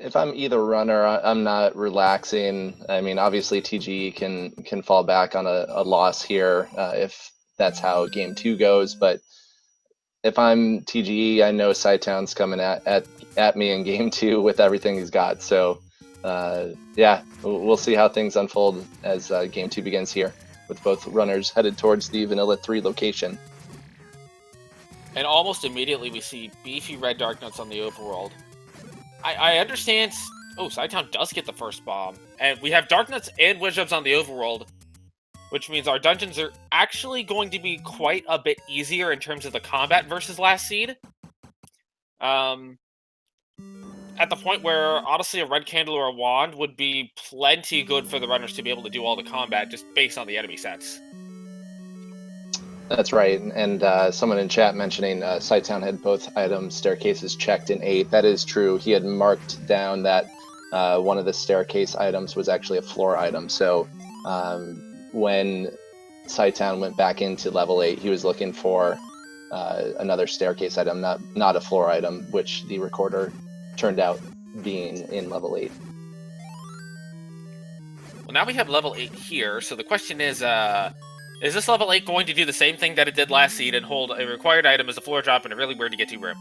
if I'm either runner, I'm not relaxing. I mean, obviously TGE can fall back on a loss here if that's how game two goes. But if I'm TGE, I know cytown's coming at me in game two with everything he's got. So yeah, we'll see how things unfold as game two begins here, with both runners headed towards the Vanilla 3 location. And almost immediately we see beefy red dark nuts on the overworld. I understand. Oh, cytown does get the first bomb. And we have dark nuts and wizards on the overworld, which means our dungeons are actually going to be quite a bit easier in terms of the combat versus last seed. At the point where, honestly, a red candle or a wand would be plenty good for the runners to be able to do all the combat just based on the enemy sets. That's right, and someone in chat mentioning cytown had both item staircases checked in 8. That is true. He had marked down that one of the staircase items was actually a floor item. So when cytown went back into level 8, he was looking for another staircase item, not a floor item, which the recorder turned out being in level 8. Well, now we have level 8 here, so the question is this level 8 going to do the same thing that it did last seed and hold a required item as a floor drop in a really weird to get to room?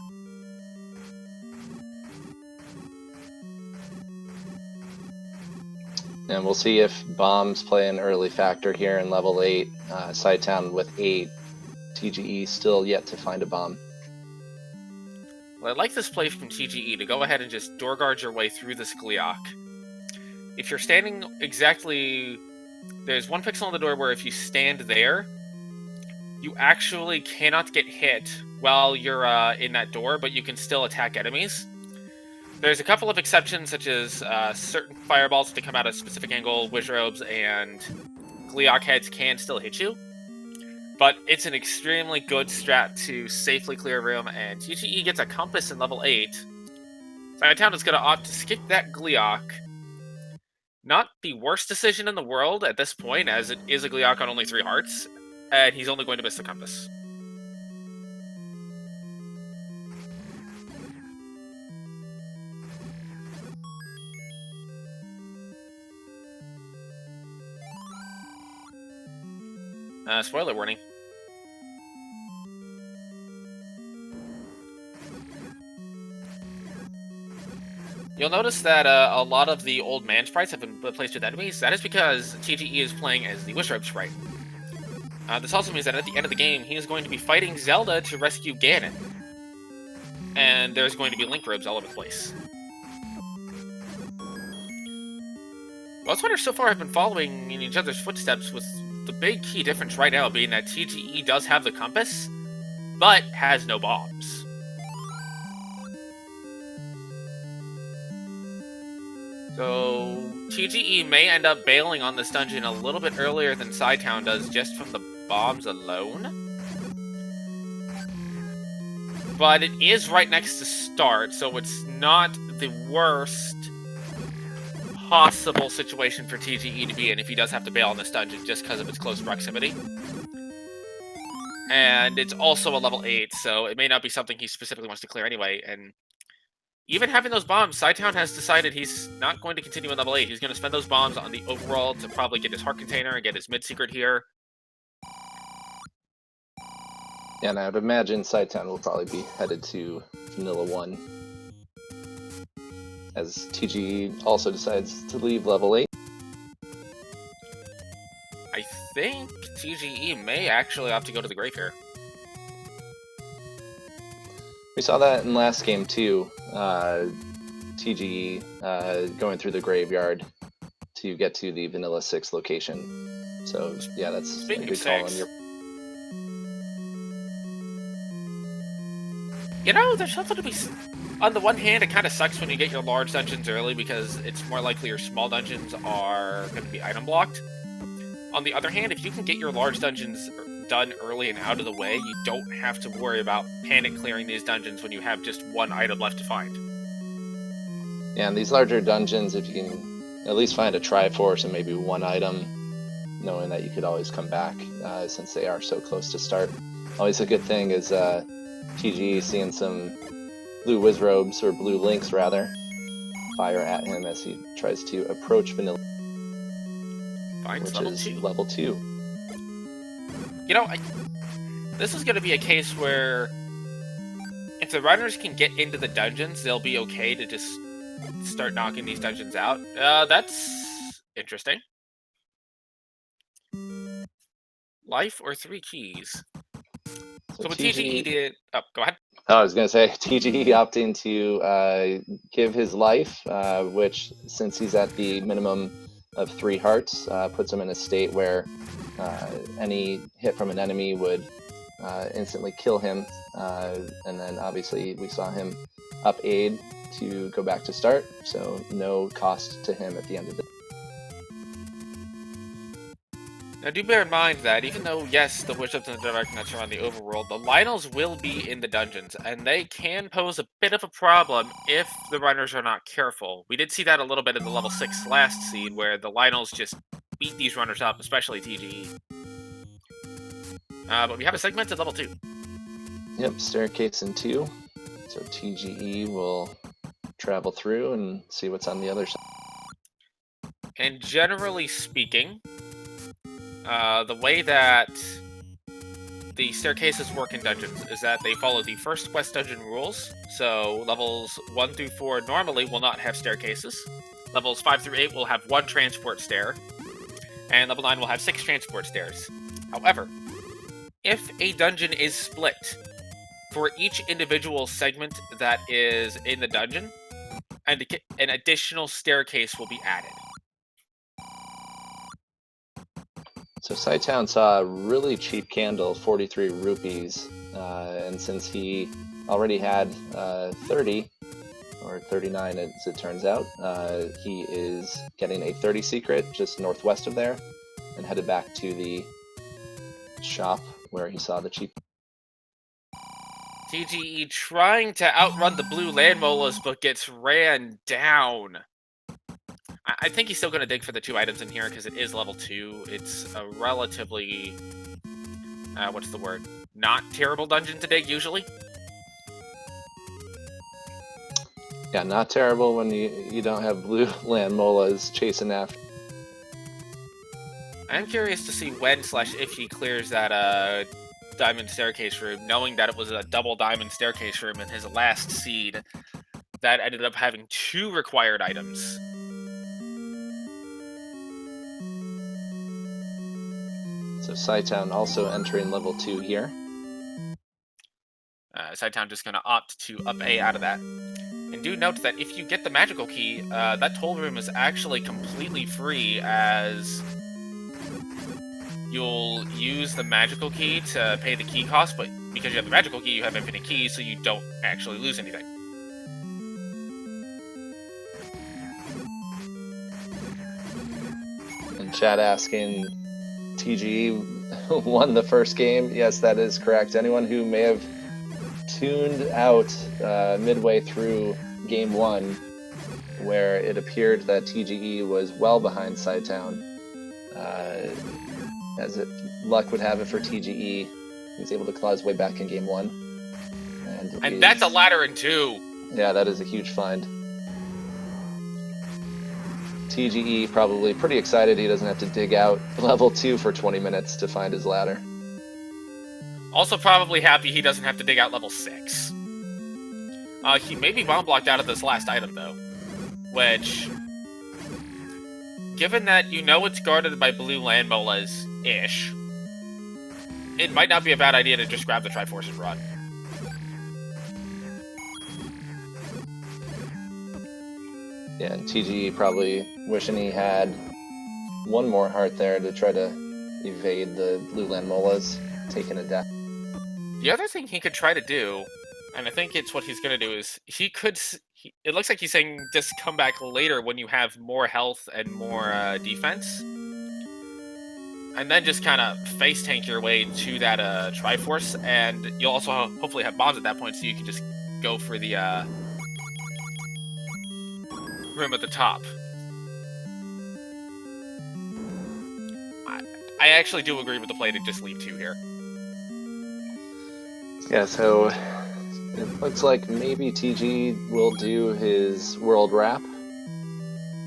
And we'll see if bombs play an early factor here in level 8. cytown with 8. TGE still yet to find a bomb. Well, I like this play from TGE to go ahead and just door guard your way through this Gleeok. If you're standing exactly... There's one pixel on the door where if you stand there, you actually cannot get hit while you're in that door, but you can still attack enemies. There's a couple of exceptions, such as certain fireballs to come out at a specific angle, wizrobes, and Gleeok heads can still hit you. But it's an extremely good strat to safely clear a room, and TGE gets a compass in level 8. cytown is going to opt to skip that Gleeok. Not the worst decision in the world at this point, as it is a Gleeok on only 3 hearts, and he's only going to miss the compass. Spoiler warning. You'll notice that a lot of the old man sprites have been replaced with enemies. That is because TGE is playing as the Wishrobe sprite. This also means that at the end of the game, he is going to be fighting Zelda to rescue Ganon. And there's going to be link robes all over the place. Most runners so far have been following in each other's footsteps, with the big key difference right now being that TGE does have the compass, but has no bombs. So, TGE may end up bailing on this dungeon a little bit earlier than cytown does, just from the bombs alone. But it is right next to start, so it's not the worst possible situation for TGE to be in if he does have to bail on this dungeon just because of its close proximity. And it's also a level 8, so it may not be something he specifically wants to clear anyway, and even having those bombs, cytown has decided he's not going to continue in level 8. He's going to spend those bombs on the overworld to probably get his heart container and get his mid-secret here. Yeah, and I would imagine cytown will probably be headed to Vanilla 1, as TGE also decides to leave level 8. I think TGE may actually opt to go to the grave here. We saw that in last game too. TGE going through the graveyard to get to the Vanilla 6 location. So yeah, that's a good call on your... You know, there's something to be... On the one hand, it kind of sucks when you get your large dungeons early because it's more likely your small dungeons are going to be item blocked. On the other hand, if you can get your large dungeons done early and out of the way, you don't have to worry about panic clearing these dungeons when you have just one item left to find. Yeah, and these larger dungeons, if you can at least find a Triforce and maybe one item, knowing that you could always come back since they are so close to start. Always a good thing is TGE seeing some blue Wizrobes, or blue Links rather. fire at him as he tries to approach Vanilla, Finds which level is 2. level 2. You know, this is going to be a case where if the runners can get into the dungeons, they'll be okay to just start knocking these dungeons out. That's interesting. Life or 3 keys. So what TGE did... Oh, go ahead. Oh, I was going to say, TGE opting to give his life, which, since he's at the minimum of 3 hearts, puts him in a state where any hit from an enemy would instantly kill him. And then, obviously, we saw him up aid to go back to start, so no cost to him at the end of the day. Now, do bear in mind that even though, yes, the Wisdoms and the Direct Nuts are on the overworld, the Lionels will be in the dungeons, and they can pose a bit of a problem if the runners are not careful. We did see that a little bit in the level 6 last seed, where the Lionels just beat these runners up, especially TGE. But we have a segmented level 2. Yep, staircase in 2. So TGE will travel through and see what's on the other side. And generally speaking, the way that the staircases work in dungeons is that they follow the first quest dungeon rules. So levels 1 through 4 normally will not have staircases. Levels 5 through 8 will have 1 transport stair. And level 9 will have 6 transport stairs. However, if a dungeon is split, for each individual segment that is in the dungeon, an additional staircase will be added. So cytown saw a really cheap candle, 43 rupees, and since he already had 30, or 39 as it turns out, he is getting a 30 secret just northwest of there, and headed back to the shop where he saw the cheap. TGE trying to outrun the blue landmolas, but gets ran down. I think he's still going to dig for the 2 items in here, because it is level 2. It's a relatively... what's the word? Not terrible dungeon to dig, usually. Yeah, not terrible when you don't have blue land molas chasing after. I'm curious to see when/if he clears that diamond staircase room, knowing that it was a double diamond staircase room in his last seed that ended up having 2 required items. So cytown also entering level 2 here. Cytown just going to opt to up A out of that. And do note that if you get the magical key, that toll room is actually completely free, as you'll use the magical key to pay the key cost, but because you have the magical key, you have infinite keys, so you don't actually lose anything. And chat asking, TGE won the first game. Yes, that is correct. Anyone who may have tuned out midway through game 1, where it appeared that TGE was well behind cytown, as luck would have it for TGE, he was able to claw his way back in game 1. And that's a ladder in 2! Yeah, that is a huge find. TGE probably pretty excited he doesn't have to dig out level 2 for 20 minutes to find his ladder. Also probably happy he doesn't have to dig out level 6. He may be bomb blocked out of this last item, though. Which, given that you know it's guarded by blue land molas-ish, it might not be a bad idea to just grab the Triforce and run. Yeah, and TGE probably wishing he had one more heart there to try to evade the blue land molas, taking a death. The other thing he could try to do, and I think it's what he's going to do, is he could... it looks like he's saying just come back later when you have more health and more defense. And then just kind of face tank your way to that Triforce, and you'll also hopefully have bombs at that point, so you can just go for the room at the top. I actually do agree with the play to just leave 2 here. Yeah, so it looks like maybe TG will do his world wrap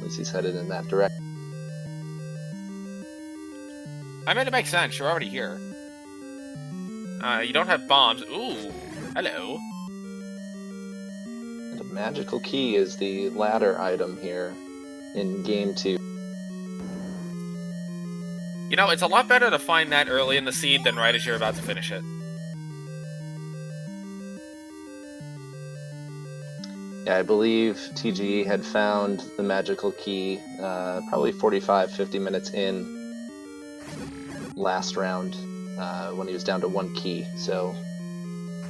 as he's headed in that direction. I mean, it makes sense. You're already here. You don't have bombs. Ooh, hello. And a magical key is the ladder item here in Game 2. You know, it's a lot better to find that early in the seed than right as you're about to finish it. Yeah, I believe TGE had found the magical key probably 45-50 minutes in last round when he was down to 1 key. So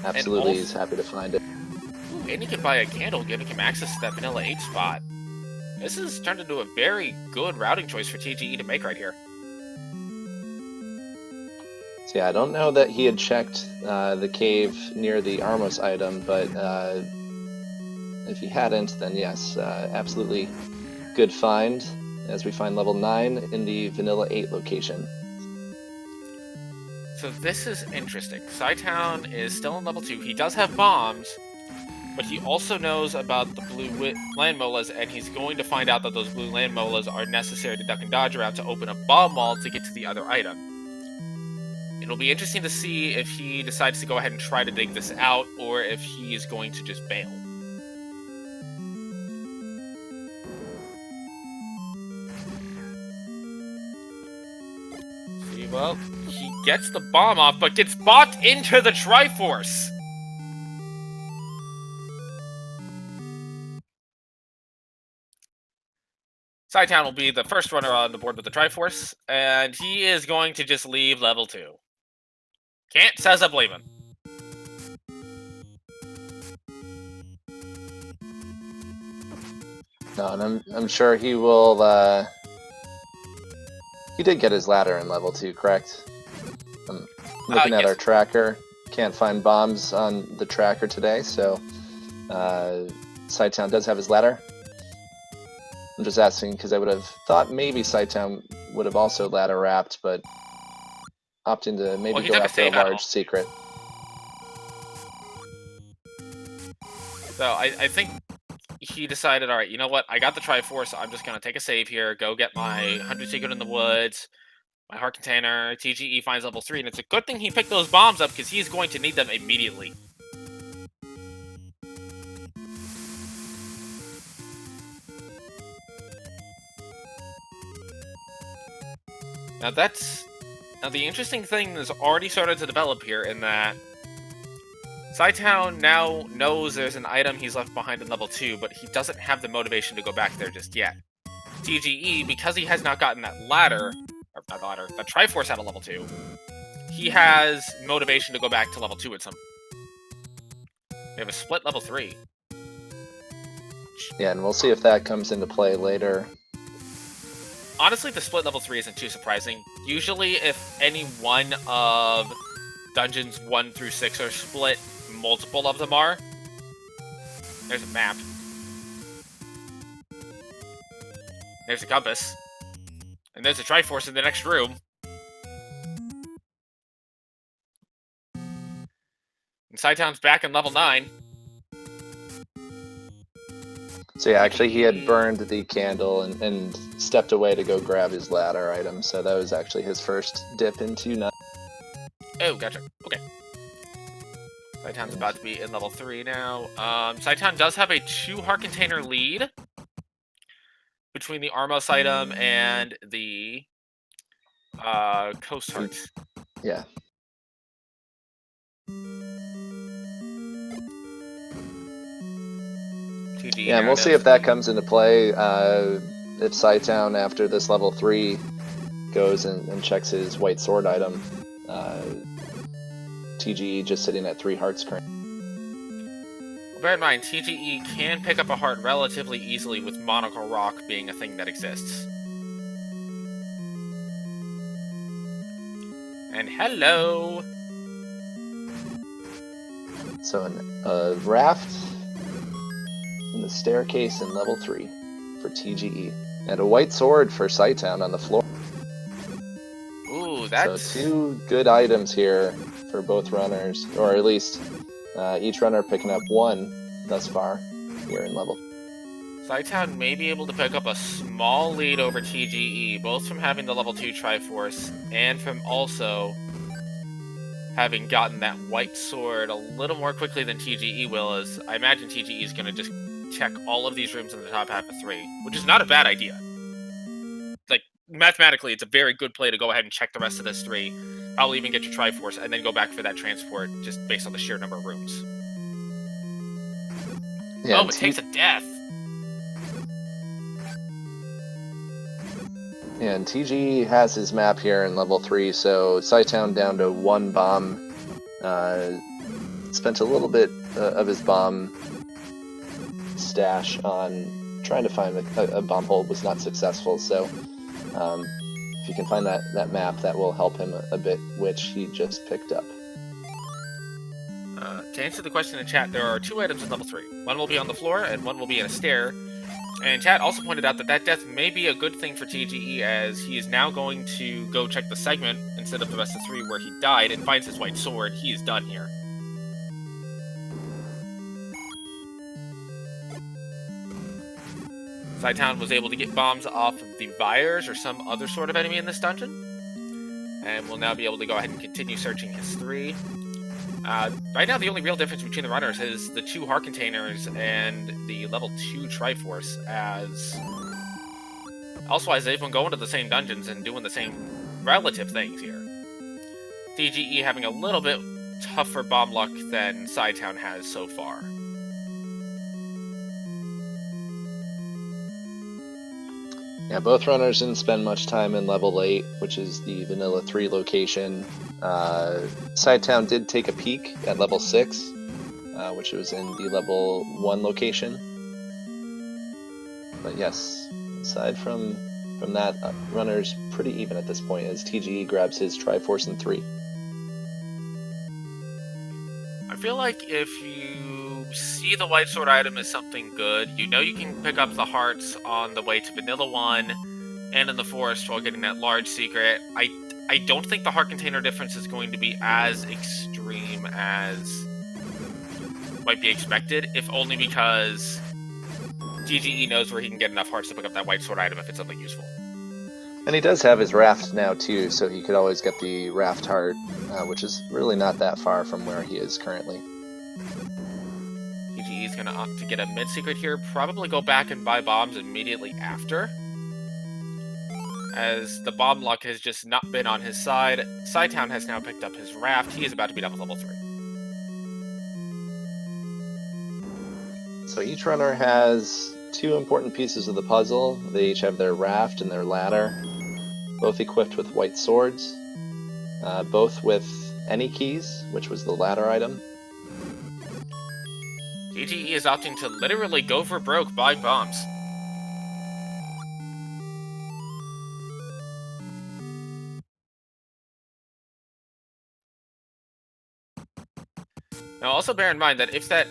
absolutely he's happy to find it. Ooh, and he can buy a candle giving him access to that vanilla 8 spot. This has turned into a very good routing choice for TGE to make right here. So yeah, I don't know that he had checked the cave near the Armos item, but if he hadn't, then yes, absolutely good find as we find level 9 in the vanilla 8 location. So this is interesting. Cytown is still in level 2. He does have bombs, but he also knows about the blue land molas, and he's going to find out that those blue land molas are necessary to duck and dodge around to open a bomb wall to get to the other item. It'll be interesting to see if he decides to go ahead and try to dig this out, or if he is going to just bail. See, well, he gets the bomb off, but gets bought into the Triforce! Cytown will be the first runner on the board with the Triforce, and he is going to just leave level 2. Can't says I believe him. No, and I'm sure he will. He did get his ladder in level 2, correct? I'm looking at yes. our tracker. Can't find bombs on the tracker today, so Cytown does have his ladder. I'm just asking because I would have thought maybe Cytown would have also ladder wrapped, but opting to maybe go after a large secret. So I think he decided, all right, you know what? I got the Triforce. I'm just going to take a save here, go get my 100 Secret in the Woods, my Heart Container. TGE finds level 3, and it's a good thing he picked those bombs up because he's going to need them immediately. Now the interesting thing has already started to develop here in that Cytown now knows there's an item he's left behind in level 2, but he doesn't have the motivation to go back there just yet. TGE, because he has not gotten that ladder, or not the ladder, the Triforce out of level 2, he has motivation to go back to level 2 at some point. We have a split level 3. Yeah, and we'll see if that comes into play later. Honestly, the split level 3 isn't too surprising. Usually, if any one of dungeons 1 through 6 are split, multiple of them are. There's a map. There's a compass. And there's a Triforce in the next room. And Cytown's back in level 9. So yeah, actually he had burned the candle and stepped away to go grab his ladder item, so that was actually his first dip into 9. Oh, gotcha. Okay. Cytown's about to be in level 3 now. Cytown does have a 2 Heart Container lead between the Armos item and the Coast Hearts. Yeah. Yeah, and we'll see if that comes into play. If Cytown, after this level 3, goes and checks his white sword item, TGE just sitting at 3 hearts currently. Well, bear in mind, TGE can pick up a heart relatively easily with Monocle Rock being a thing that exists. And hello! So a raft and the staircase in level 3 for TGE. And a white sword for Cytown on the floor. Ooh, that's... So 2 good items here for both runners, or at least each runner picking up 1 thus far here in level. Cytown may be able to pick up a small lead over TGE, both from having the level 2 Triforce and from also having gotten that white sword a little more quickly than TGE will, as I imagine TGE is going to just check all of these rooms in the top half of 3, which is not a bad idea. Like, mathematically, it's a very good play to go ahead and check the rest of this 3, probably even get your Triforce, and then go back for that transport, just based on the sheer number of rooms. Yeah, oh, it takes a death! Yeah, and TG has his map here in level 3, so cytown down to 1 bomb. Spent a little bit of his bomb stash on trying to find a bomb hold, was not successful, so if you can find that map, that will help him a bit, which he just picked up. To answer the question in chat, there are 2 items in level 3. One will be on the floor, and one will be in a stair. And chat also pointed out that death may be a good thing for TGE, as he is now going to go check the segment instead of the rest of 3 where he died and finds his white sword. He is done here. Cytown was able to get bombs off of the Vires or some other sort of enemy in this dungeon, and will now be able to go ahead and continue searching his 3. Right now, the only real difference between the runners is the 2 heart containers and the level 2 Triforce, as elsewise they've been going to the same dungeons and doing the same relative things here. TGE having a little bit tougher bomb luck than Cytown has so far. Yeah, both runners didn't spend much time in level 8, which is the vanilla 3 location. Cytown did take a peek at level 6, which was in the level 1 location. But yes, aside from that, runner's pretty even at this point, as TGE grabs his Triforce in 3. I feel like if you see the white sword item as something good, you know you can pick up the hearts on the way to vanilla 1 and in the forest while getting that large secret. I don't think the heart container difference is going to be as extreme as might be expected, if only because TGE knows where he can get enough hearts to pick up that white sword item if it's something useful. And he does have his raft now too, so he could always get the raft heart, which is really not that far from where he is currently. TGE is going to opt to get a mid-secret here, probably go back and buy bombs immediately after, as the bomb luck has just not been on his side. Cytown has now picked up his raft. He is about to be done with level 3. So each runner has 2 important pieces of the puzzle. They each have their raft and their ladder, both equipped with white swords, both with any keys, which was the ladder item. TGE is opting to literally go for broke buying bombs. Now, also bear in mind that if that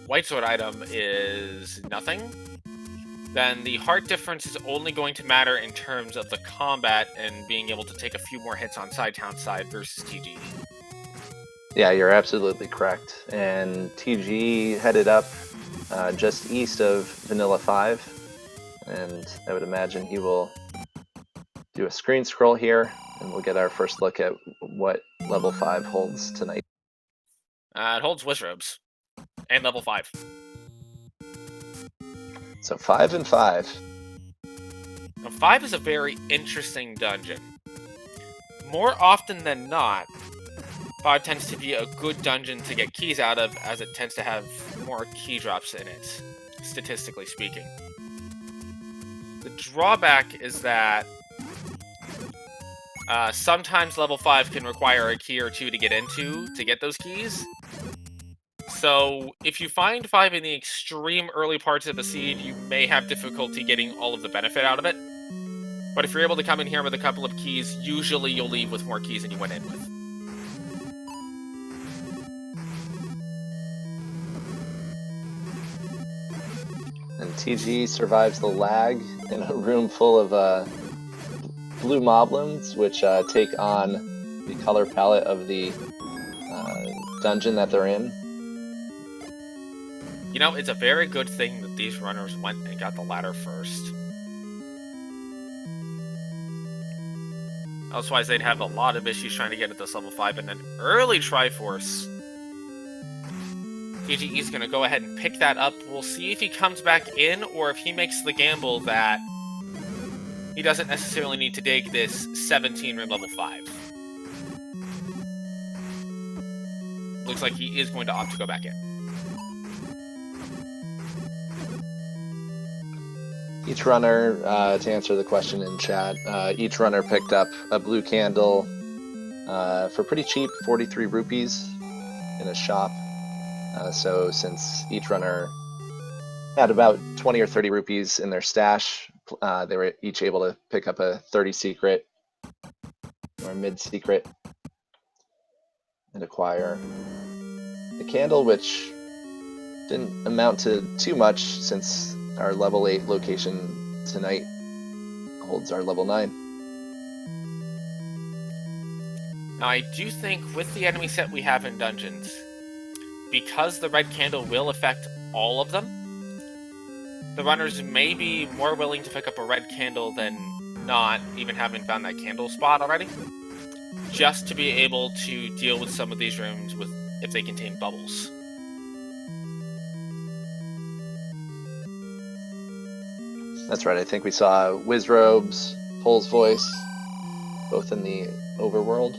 white sword item is nothing, then the heart difference is only going to matter in terms of the combat and being able to take a few more hits on Cytown's side versus TGE. Yeah, you're absolutely correct. And TG headed up just east of Vanilla 5, and I would imagine he will do a screen scroll here, and we'll get our first look at what level 5 holds tonight. It holds Wizrobes, and level 5. So 5 and 5. Now, 5 is a very interesting dungeon. More often than not, 5 tends to be a good dungeon to get keys out of, as it tends to have more key drops in it, statistically speaking. The drawback is that sometimes level 5 can require a key or 2 to get into to get those keys. So if you find 5 in the extreme early parts of a seed, you may have difficulty getting all of the benefit out of it. But if you're able to come in here with a couple of keys, usually you'll leave with more keys than you went in with. And TG survives the lag in a room full of blue moblins, which take on the color palette of the dungeon that they're in. You know, it's a very good thing that these runners went and got the ladder first. Otherwise, they'd have a lot of issues trying to get at this level 5, and an early Triforce. TGE is going to go ahead and pick that up. We'll see if he comes back in, or if he makes the gamble that he doesn't necessarily need to dig this 17 room level 5. Looks like he is going to opt to go back in. Each runner, to answer the question in chat, each runner picked up a blue candle for pretty cheap, 43 rupees in a shop. So since each runner had about 20 or 30 rupees in their stash, they were each able to pick up a 30 secret or mid secret and acquire the candle, which didn't amount to too much since our level 8 location tonight holds our level 9. Now, I do think with the enemy set we have in dungeons, because the red candle will affect all of them, the runners may be more willing to pick up a red candle than not, even having found that candle spot already, just to be able to deal with some of these rooms with if they contain bubbles. That's right, I think we saw Wizrobes, Pole's Voice, both in the overworld.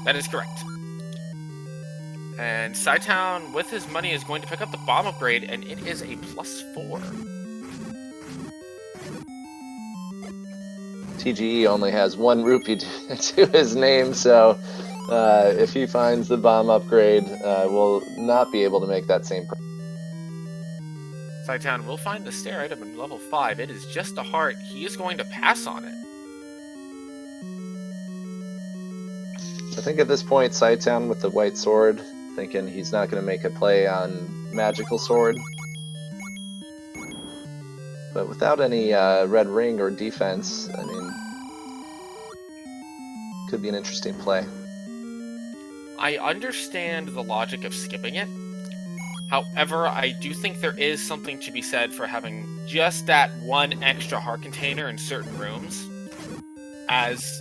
That is correct. And Cytown, with his money, is going to pick up the bomb upgrade, and it is a +4. TGE only has 1 rupee to his name, so if he finds the bomb upgrade, we'll not be able to make that same price. Cytown will find the stair item in level 5. It is just a heart. He is going to pass on it. I think at this point, Cytown with the white sword, thinking he's not going to make a play on magical sword. But without any red ring or defense, I mean, could be an interesting play. I understand the logic of skipping it. However, I do think there is something to be said for having just that one extra heart container in certain rooms, as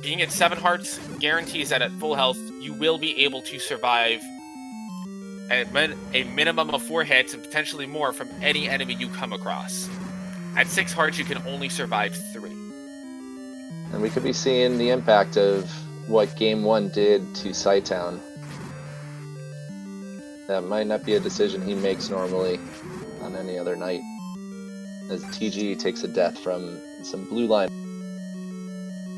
being at 7 hearts guarantees that at full health, you will be able to survive a minimum of 4 hits and potentially more from any enemy you come across. At 6 hearts, you can only survive 3. And we could be seeing the impact of what Game 1 did to Cytown. That might not be a decision he makes normally on any other night, as TGE takes a death from some blue line.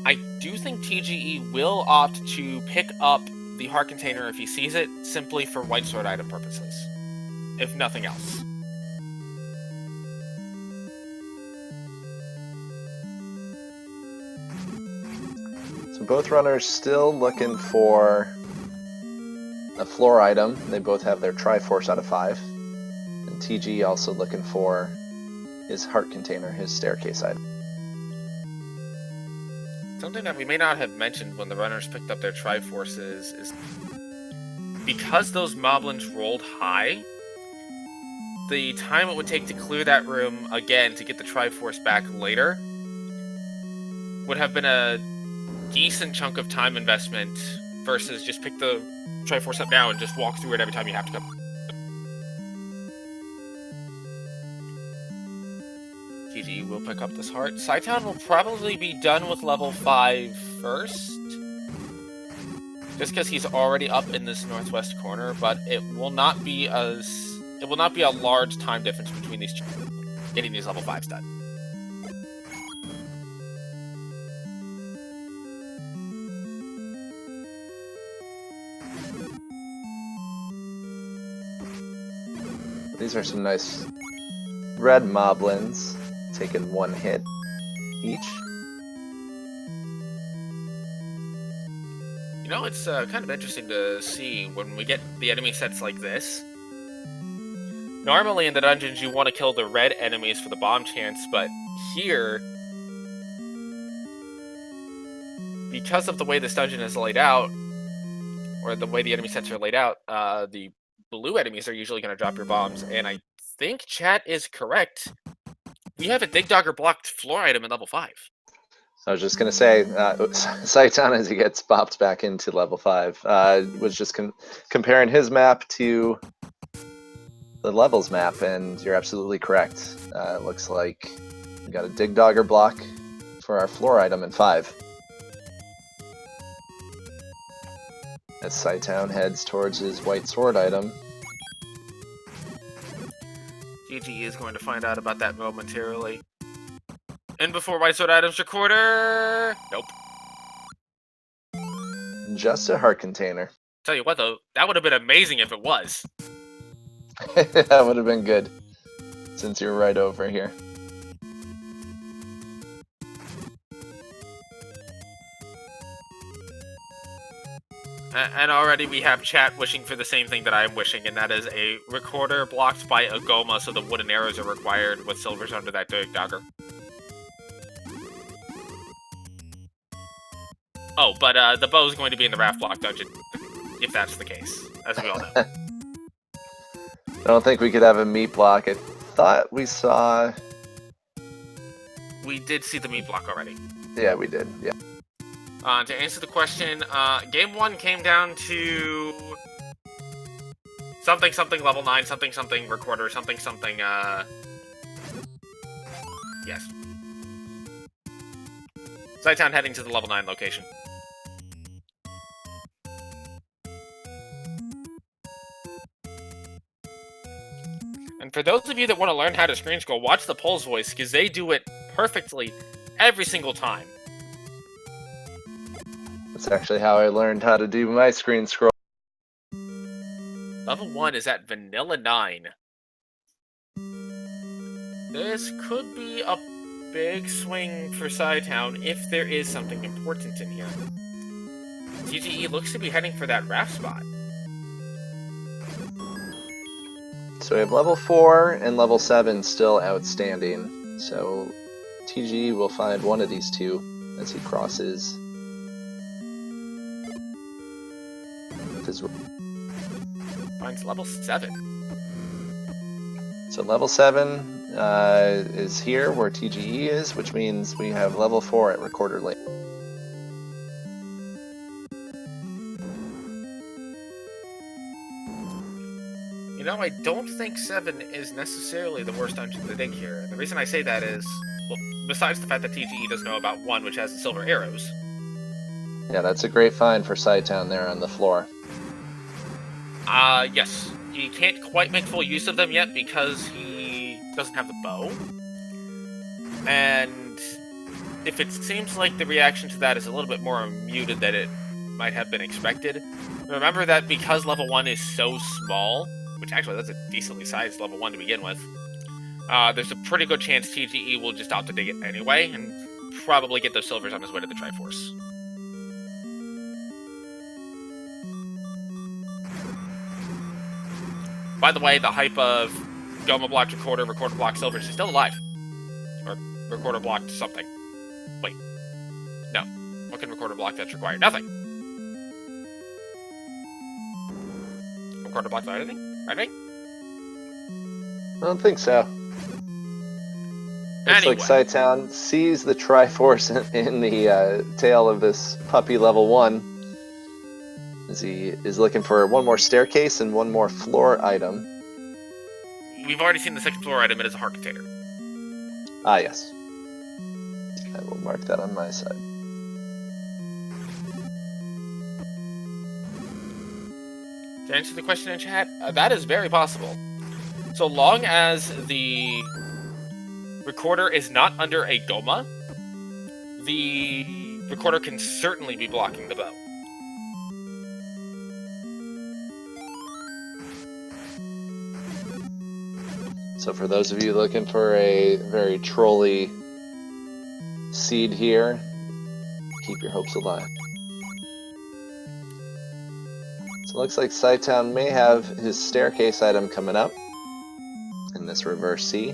I do think TGE will opt to pick up the heart container if he sees it, simply for white sword item purposes, if nothing else. So both runners still looking for a floor item. They both have their Triforce out of 5. And TG also looking for his heart container, his staircase item. Something that we may not have mentioned when the runners picked up their Triforces is because those moblins rolled high, the time it would take to clear that room again to get the Triforce back later would have been a decent chunk of time investment versus just pick the Triforce up now and just walk through it every time you have to come. TG will pick up this heart. Cytown will probably be done with level 5 first, just because he's already up in this northwest corner, but it will not be a large time difference between these two getting these level 5s done. These are some nice red moblins, taking 1 hit each. You know, it's kind of interesting to see when we get the enemy sets like this. Normally in the dungeons you want to kill the red enemies for the bomb chance, but here, because of the way this dungeon is laid out, or the way the enemy sets are laid out, the blue enemies are usually going to drop your bombs, and I think chat is correct. We have a Dig Dogger blocked floor item in level 5. I was just going to say, cytown, as he gets bopped back into level 5, was just comparing his map to the levels map, and you're absolutely correct. It looks like we got a Dig Dogger block for our floor item in 5. As cytown heads towards his white sword item. GG is going to find out about that momentarily. And before white sword items recorder... Nope. Just a heart container. Tell you what, though, that would have been amazing if it was. That would have been good, since you're right over here. And already we have chat wishing for the same thing that I am wishing, and that is a recorder blocked by a Goma, so the wooden arrows are required with silvers under that Dig Dogger. Oh, but the bow is going to be in the Raft Block dungeon, if that's the case, as we all know. I don't think we could have a meat block. I thought we saw... We did see the meat block already. Yeah, we did, yeah. To answer the question, game 1 came down to... something something level 9, something something recorder, something something, yes. cytown heading to the level 9 location. And for those of you that want to learn how to screen scroll, watch the Pulse voice, because they do it perfectly every single time. That's actually how I learned how to do my screen scroll. Level 1 is at Vanilla 9. This could be a big swing for cytown if there is something important in here. TGE looks to be heading for that raft spot. So we have level 4 and level 7 still outstanding. So TGE will find one of these two as he crosses his... Finds level 7. So level 7 is here where TGE is, which means we have level 4 at Recorder Lake. You know, I don't think 7 is necessarily the worst dungeon to dig here. And the reason I say that is, well, besides the fact that TGE does know about 1, which has the silver arrows. Yeah, that's a great find for cytown there on the floor. Yes. He can't quite make full use of them yet because he doesn't have the bow. And if it seems like the reaction to that is a little bit more muted than it might have been expected, remember that because level 1 is so small, which actually that's a decently sized level 1 to begin with, there's a pretty good chance TGE will just opt to dig it anyway, and probably get those silvers on his way to the Triforce. By the way, the hype of Goma blocked recorder, recorder blocked silvers is still alive. Or recorder blocked something. Wait. No. What can recorder block that's required? Nothing. Recorder block anything? Right? I don't think so. Looks Anyway. like cytown sees the Triforce in the tail of this puppy level 1. As he is looking for one more staircase and one more floor item. We've already seen the second floor item. It is a heart container. Ah, yes. I will mark that on my side. To answer the question in chat, that is very possible. So long as the recorder is not under a Goma, the recorder can certainly be blocking the bow. So for those of you looking for a very trolly seed here, keep your hopes alive. So it looks like cytown may have his staircase item coming up in this reverse C.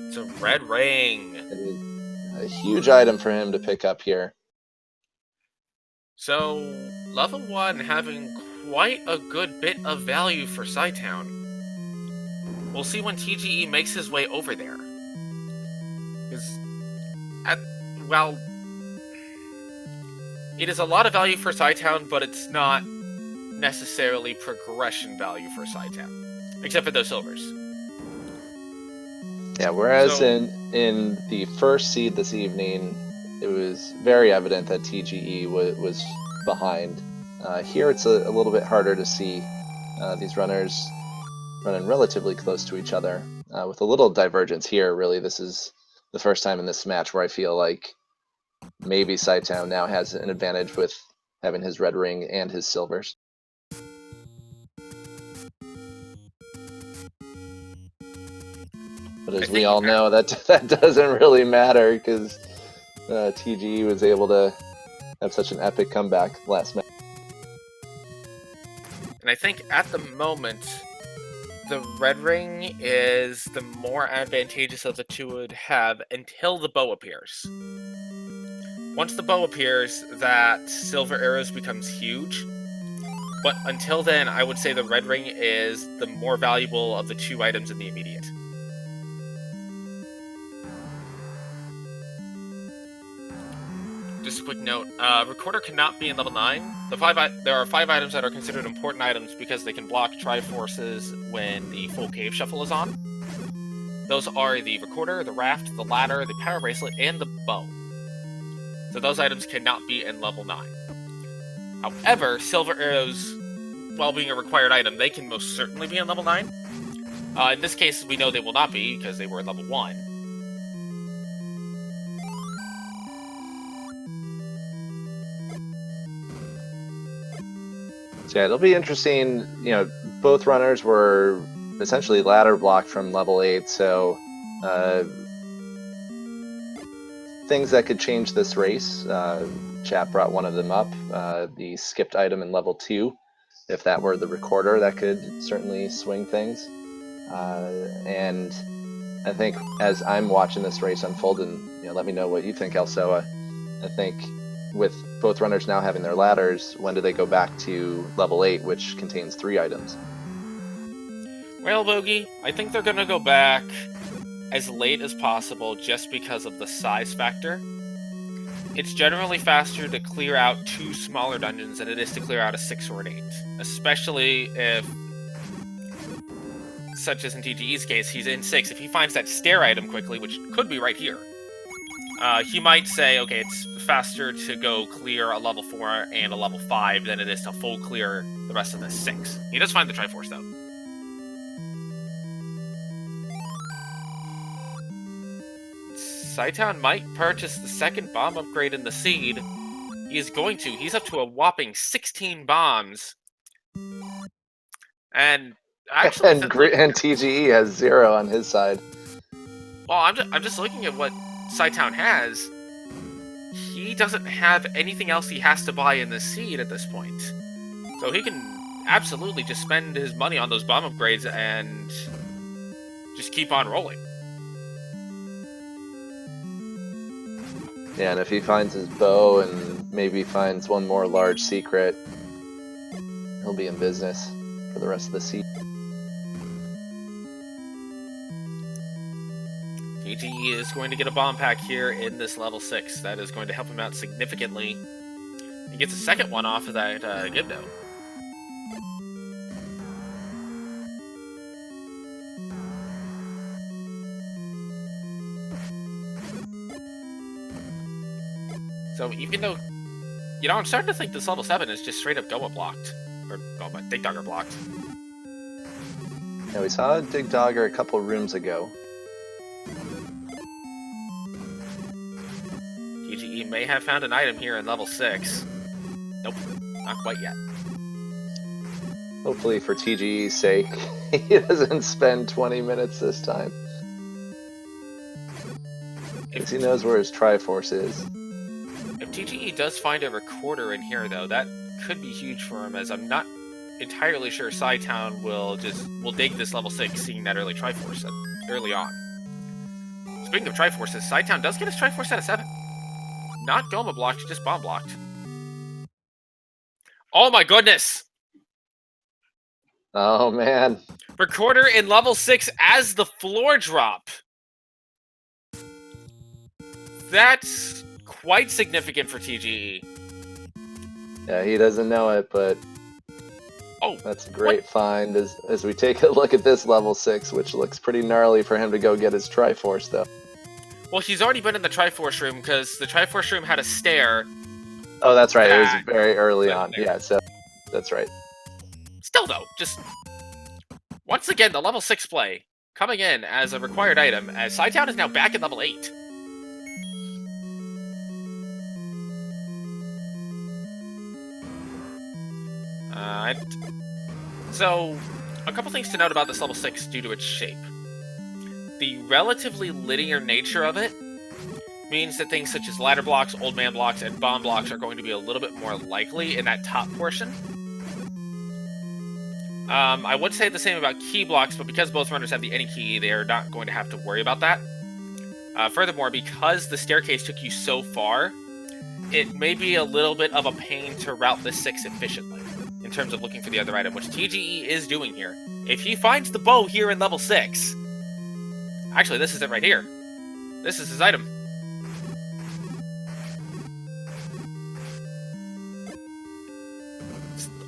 It's a red ring. It is a huge item for him to pick up here. So level 1 having quite a good bit of value for Cytown. We'll see when TGE makes his way over there. Because, well, it is a lot of value for Cytown, but it's not necessarily progression value for Cytown, except for those silvers. Yeah, whereas So- in the first seed this evening, it was very evident that TGE was behind. Here it's a little bit harder to see. These runners running relatively close to each other, with a little divergence here. Really, this is the first time in this match where I feel like maybe cytown now has an advantage with having his red ring and his silvers. But as we all know, that doesn't really matter because TGE was able to have such an epic comeback last match. And I think at the moment, the red ring is the more advantageous of the two would have until the bow appears. Once the bow appears, that silver arrows becomes huge. But until then, I would say the red ring is the more valuable of the two items in the immediate. Just a quick note, Recorder cannot be in level 9. There are 5 items that are considered important items because they can block Triforces when the full cave shuffle is on. Those are the Recorder, the Raft, the Ladder, the Power Bracelet, and the Bow. So those items cannot be in level 9. However, Silver Arrows, while being a required item, they can most certainly be in level 9. In this case, we know they will not be because they were in level 1. So yeah, it'll be interesting. You know, both runners were essentially ladder blocked from level 8, so things that could change this race. Chat brought one of them up, the skipped item in level 2. If that were the Recorder, that could certainly swing things. And I think as I'm watching this race unfold, and let me know what you think, Elsoa, I think with both runners now having their ladders, when do they go back to level 8, which contains 3 items? Well, Bogey, I think they're going to go back as late as possible just because of the size factor. It's generally faster to clear out 2 smaller dungeons than it is to clear out a 6 or an 8. Especially if, such as in TGE's case, he's in 6. If he finds that stair item quickly, which could be right here, he might say, okay, it's faster to go clear a level 4 and a level 5 than it is to full clear the rest of the 6. He does find the Triforce, though. Cytown might purchase the second bomb upgrade in the seed. He is going to. He's up to a whopping 16 bombs. And actually, and TGE has 0 on his side. Well, I'm just looking at what Cytown has. He doesn't have anything else he has to buy in the seed at this point. So he can absolutely just spend his money on those bomb upgrades and just keep on rolling. Yeah, and if he finds his bow and maybe finds one more large secret, he'll be in business for the rest of the season. TGE is going to get a bomb pack here in this level 6. That is going to help him out significantly. He gets a second one off of that Gibdo. So even though, I'm starting to think this level 7 is just straight up Goma blocked. Or Goma, Dig Dogger blocked. Yeah, we saw Dig Dogger a couple rooms ago. TGE may have found an item here in level 6. Nope, not quite yet. Hopefully for TGE's sake, he doesn't spend 20 minutes this time. Because he knows where his Triforce is. If TGE does find a Recorder in here, though, that could be huge for him, as I'm not entirely sure Cytown will dig this level 6, seeing that early Triforce early on. Speaking of Triforces, Cytown does get his Triforce at a 7. Not Goma blocked, just bomb blocked. Oh my goodness! Oh man. Recorder in level 6 as the floor drop. That's quite significant for TGE. Yeah, he doesn't know it, but that's a great find as we take a look at this level 6, which looks pretty gnarly for him to go get his Triforce, though. Well, he's already been in the Triforce room, because the Triforce room had a stair. Oh, that's right. It was very early on. There. Yeah, so that's right. Still, though, just... Once again, the level 6 play coming in as a required item, as Cytown is now back at level 8. So, a couple things to note about this level 6 due to its shape. The relatively linear nature of it means that things such as ladder blocks, old man blocks, and bomb blocks are going to be a little bit more likely in that top portion. I would say the same about key blocks, but because both runners have the any key, they are not going to have to worry about that. Furthermore, because the staircase took you so far, it may be a little bit of a pain to route this 6 efficiently, in terms of looking for the other item, which TGE is doing here. If he finds the bow here in level 6... Actually, this is it right here. This is his item.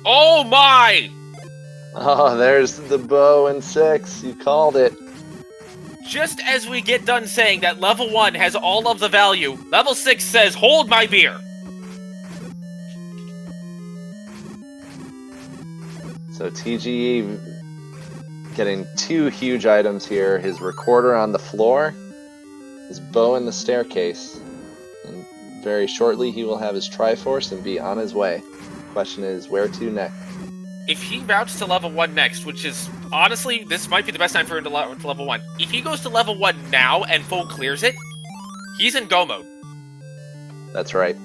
Oh my! Oh, there's the bow in 6. You called it. Just as we get done saying that level 1 has all of the value, level 6 says, hold my beer! So TGE getting 2 huge items here. His recorder on the floor, his bow in the staircase. And very shortly he will have his Triforce and be on his way. Question is, where to next? If he routes to level 1 next, which is, honestly, this might be the best time for him to level 1. If he goes to level 1 now and full clears it, he's in go mode. That's right.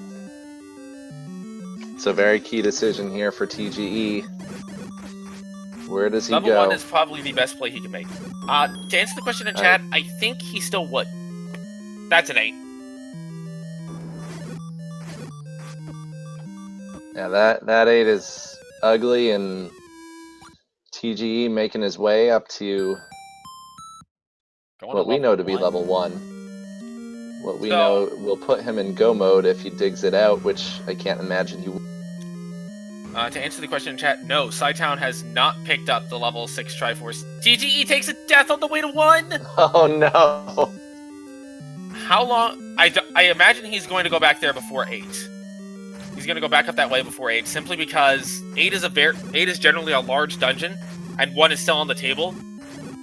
So very key decision here for TGE. Where does he level go? Level 1 is probably the best play he can make. To answer the question in chat, I think he still would. That's an 8. Yeah, that 8 is ugly, and TGE making his way up to what we know to be level 1. What we know will put him in go mode if he digs it out, which I can't imagine he will. To answer the question in chat, no, cytown has not picked up the level 6 Triforce. TGE takes a death on the way to 1! Oh no! How long? I imagine he's going to go back there before 8. He's going to go back up that way before 8, simply because 8 is generally a large dungeon, and 1 is still on the table.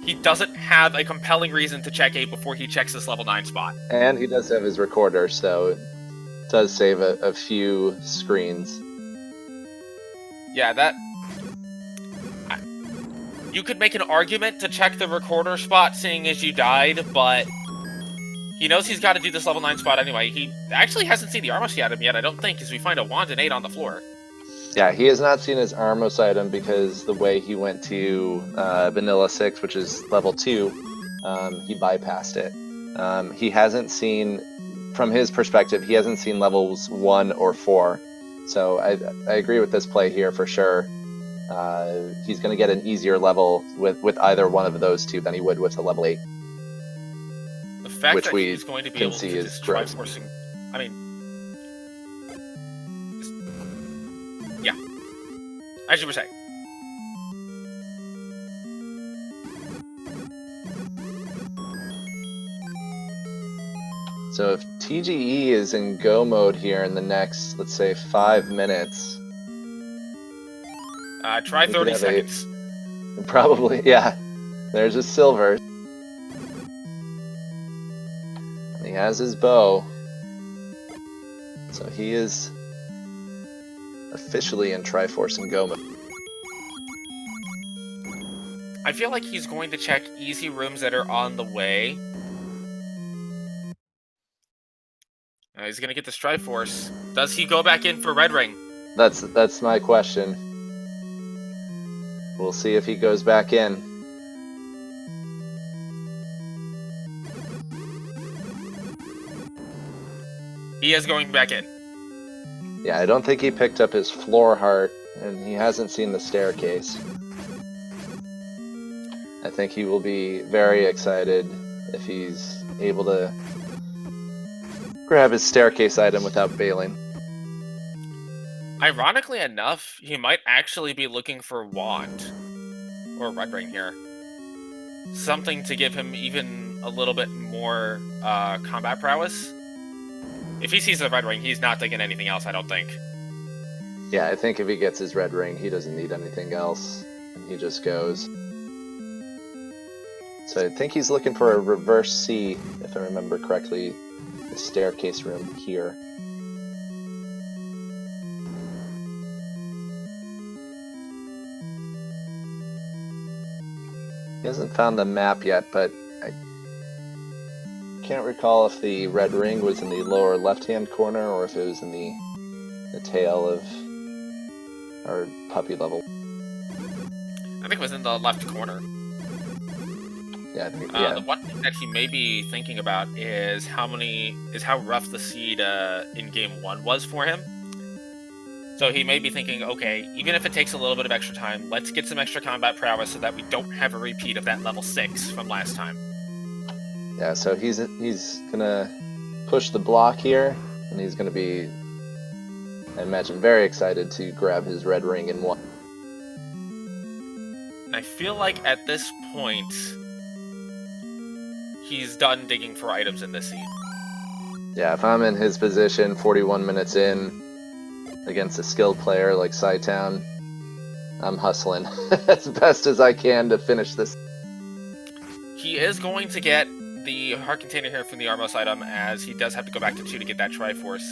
He doesn't have a compelling reason to check 8 before he checks this level 9 spot. And he does have his recorder, so it does save a few screens. Yeah, that... You could make an argument to check the recorder spot, seeing as you died, but... He knows he's got to do this level 9 spot anyway. He actually hasn't seen the Armos item yet, I don't think, because we find a wand and 8 on the floor. Yeah, he has not seen his Armos item because the way he went to Vanilla 6, which is level 2, he bypassed it. He hasn't seen, from his perspective, he hasn't seen levels 1 or 4. So I agree with this play here for sure. He's going to get an easier level with either one of those two than he would with a level 8. The fact which that we he's going to be can able see to is just gross. Triforcing... I mean... Yeah. As you were saying. So if TGE is in go mode here in the next, let's say, 5 minutes... Try 30 seconds. Probably, yeah. There's a silver. He has his bow. So he is officially in Triforce and go mode. I feel like he's going to check easy rooms that are on the way. He's going to get this Triforce. Does he go back in for Red Ring? That's my question. We'll see if he goes back in. He is going back in. Yeah, I don't think he picked up his floor heart, and he hasn't seen the staircase. I think he will be very excited if he's able to grab his staircase item without bailing. Ironically enough, he might actually be looking for Wand. Or Red Ring here. Something to give him even a little bit more combat prowess. If he sees the Red Ring, he's not thinking anything else, I don't think. Yeah, I think if he gets his red ring, he doesn't need anything else, and he just goes. So I think he's looking for a reverse C, if I remember correctly, the staircase room here. He hasn't found the map yet, but I can't recall if the red ring was in the lower left-hand corner or if it was in the tail of our puppy level. I think it was in the left corner. Yeah, I think, The one thing that he may be thinking about is how rough the seed in game 1 was for him. So he may be thinking, okay, even if it takes a little bit of extra time, let's get some extra combat prowess so that we don't have a repeat of that level 6 from last time. Yeah, so he's gonna push the block here, and he's gonna be, I imagine, very excited to grab his red ring in one. And I feel like at this point, he's done digging for items in this seed. Yeah, if I'm in his position, 41 minutes in, against a skilled player like cytown, I'm hustling as best as I can to finish this. He is going to get the heart container here from the Armos item, as he does have to go back to 2 to get that Triforce.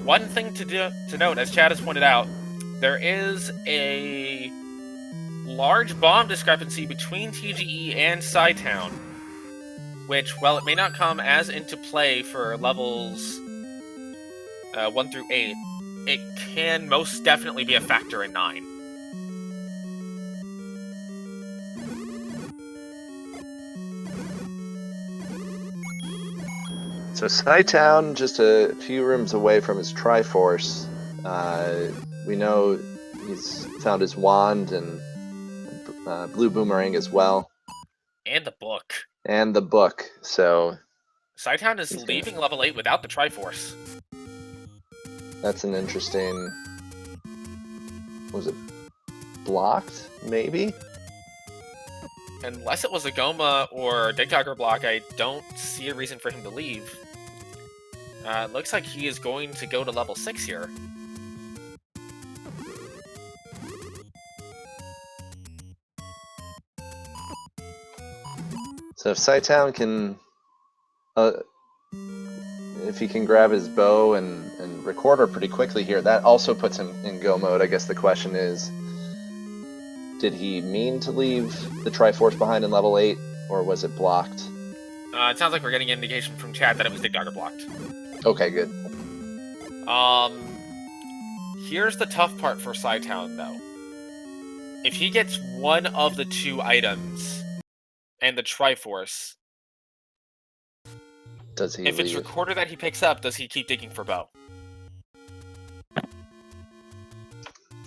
One thing to note, as Chad has pointed out, there is a large bomb discrepancy between TGE and cytown, which, while it may not come as into play for levels 1 through 8, it can most definitely be a factor in 9. So cytown, just a few rooms away from his Triforce. We know he's found his wand and blue boomerang as well. And the book. And the book, so... cytown is leaving level 8 without the Triforce. That's an interesting... Was it blocked, maybe? Unless it was a Goma or Dig Dogger block, I don't see a reason for him to leave. It looks like he is going to go to level 6 here. So if cytown can... if he can grab his bow and recorder pretty quickly here, that also puts him in go mode. I guess the question is, did he mean to leave the Triforce behind in level 8, or was it blocked? It sounds like we're getting an indication from chat that it was Dig Dogger blocked. Okay, good. Here's the tough part for cytown, though. If he gets one of the 2 items and the Triforce, Does he if it's leave? recorder that he picks up, does he keep digging for bow?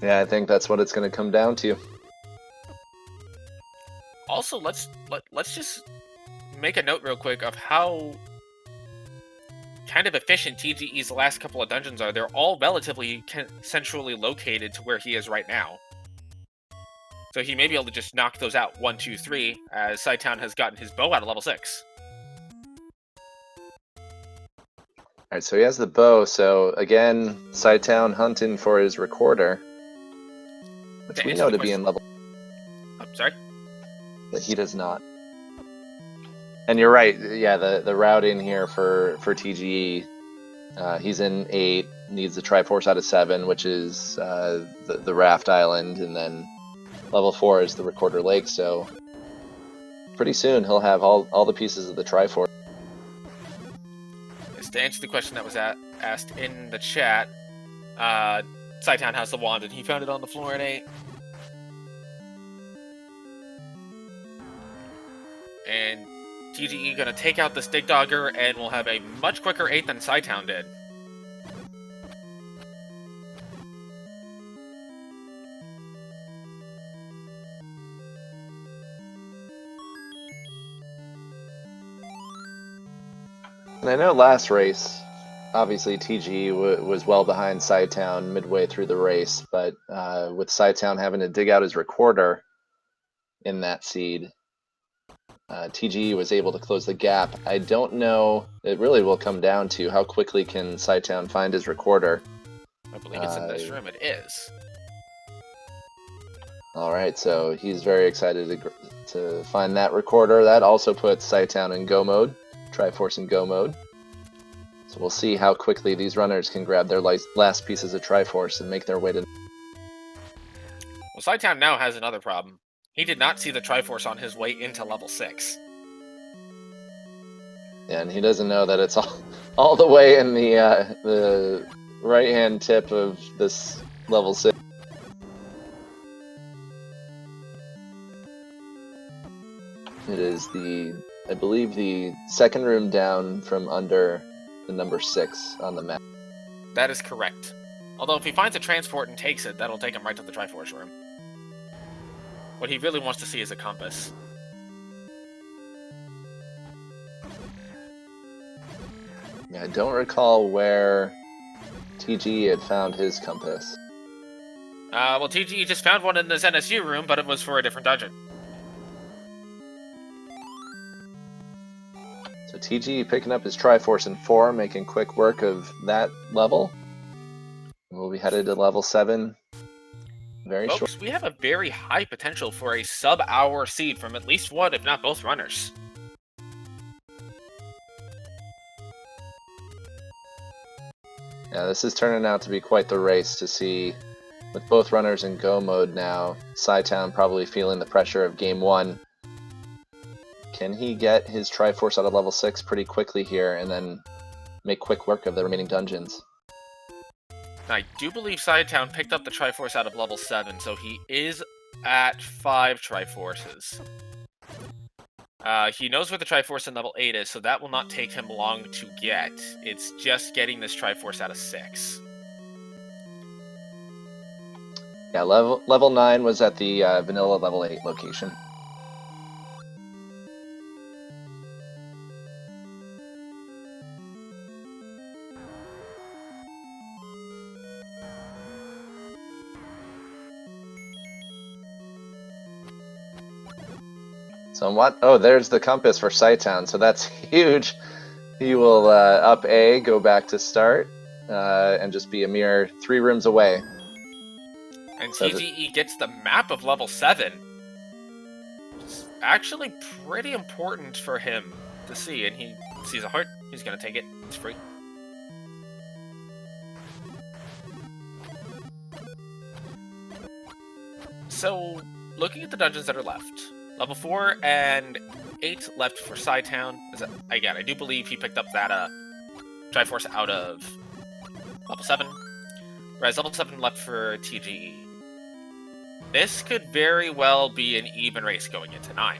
Yeah, I think that's what it's going to come down to. Also, let's just make a note real quick of how kind of efficient TGE's last couple of dungeons are. They're all relatively centrally located to where he is right now. So he may be able to just knock those out 1, 2, 3, as cytown has gotten his bow out of level 6. Alright, so he has the bow, so again, cytown hunting for his recorder, which we know to be in level... Oh, sorry? But he does not. And you're right, yeah, the routing here for TGE, he's in 8, needs the Triforce out of 7, which is the Raft Island, and then level 4 is the Recorder Lake, so pretty soon he'll have all the pieces of the Triforce. Yes, to answer the question that was asked in the chat, cytown has the wand, and he found it on the floor at 8. And TGE gonna take out this Dig Dogger, and we'll have a much quicker 8 than cytown did. And I know last race, obviously TG was well behind Cytown midway through the race, but with Cytown having to dig out his recorder in that seed, TG was able to close the gap. I don't know. It really will come down to how quickly can Cytown find his recorder. I believe it's in this room. It is. All right, so he's very excited to find that recorder. That also puts Cytown in go mode, Triforce in go mode. So we'll see how quickly these runners can grab their last pieces of Triforce and make their way to... Well, cytown now has another problem. He did not see the Triforce on his way into level 6. And he doesn't know that it's all the way in the right-hand tip of this level 6. It is I believe the second room down from under the number 6 on the map. That is correct. Although if he finds a transport and takes it, that'll take him right to the Triforce room. What he really wants to see is a compass. Yeah, I don't recall where TG had found his compass. Well, TG just found one in this NSU room, but it was for a different dungeon. So TG picking up his Triforce in 4, making quick work of that level. We'll be headed to level 7 very short. Folks, we have a very high potential for a sub-hour seed from at least one, if not both runners. Yeah, this is turning out to be quite the race to see, with both runners in go mode now. Cytown probably feeling the pressure of game 1. Can he get his Triforce out of level 6 pretty quickly here and then make quick work of the remaining dungeons? I do believe cytown picked up the Triforce out of level 7, so he is at 5 Triforces. He knows where the Triforce in level 8 is, so that will not take him long to get. It's just getting this Triforce out of 6. Yeah, level 9 was at the vanilla level 8 location. So what? Oh, there's the compass for Cytown, so that's huge. He will up A, go back to start, and just be a mere 3 rooms away. And so TGE gets the map of level 7. It's actually pretty important for him to see, and he sees a heart. He's going to take it. It's free. So, looking at the dungeons that are left, level 4 and 8 left for Cytown. Again, I do believe he picked up that Triforce out of level 7, whereas level 7 left for TGE. This could very well be an even race going into 9.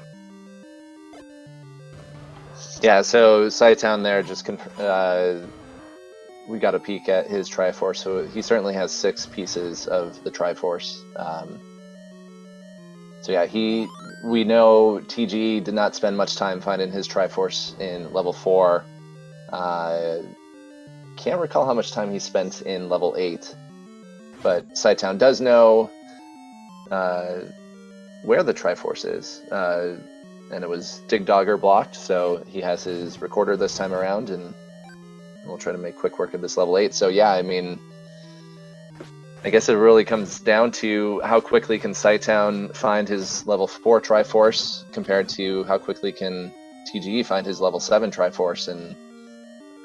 Yeah, so Cytown there just we got a peek at his Triforce, so he certainly has 6 pieces of the Triforce. So yeah, we know TG did not spend much time finding his Triforce in level 4. Can't recall how much time he spent in level 8, but Cytown does know where the Triforce is, and it was Dig Dogger blocked, so he has his recorder this time around, and we'll try to make quick work of this level 8. So yeah, I mean, I guess it really comes down to how quickly can Cytown find his level 4 Triforce compared to how quickly can TGE find his level 7 Triforce. And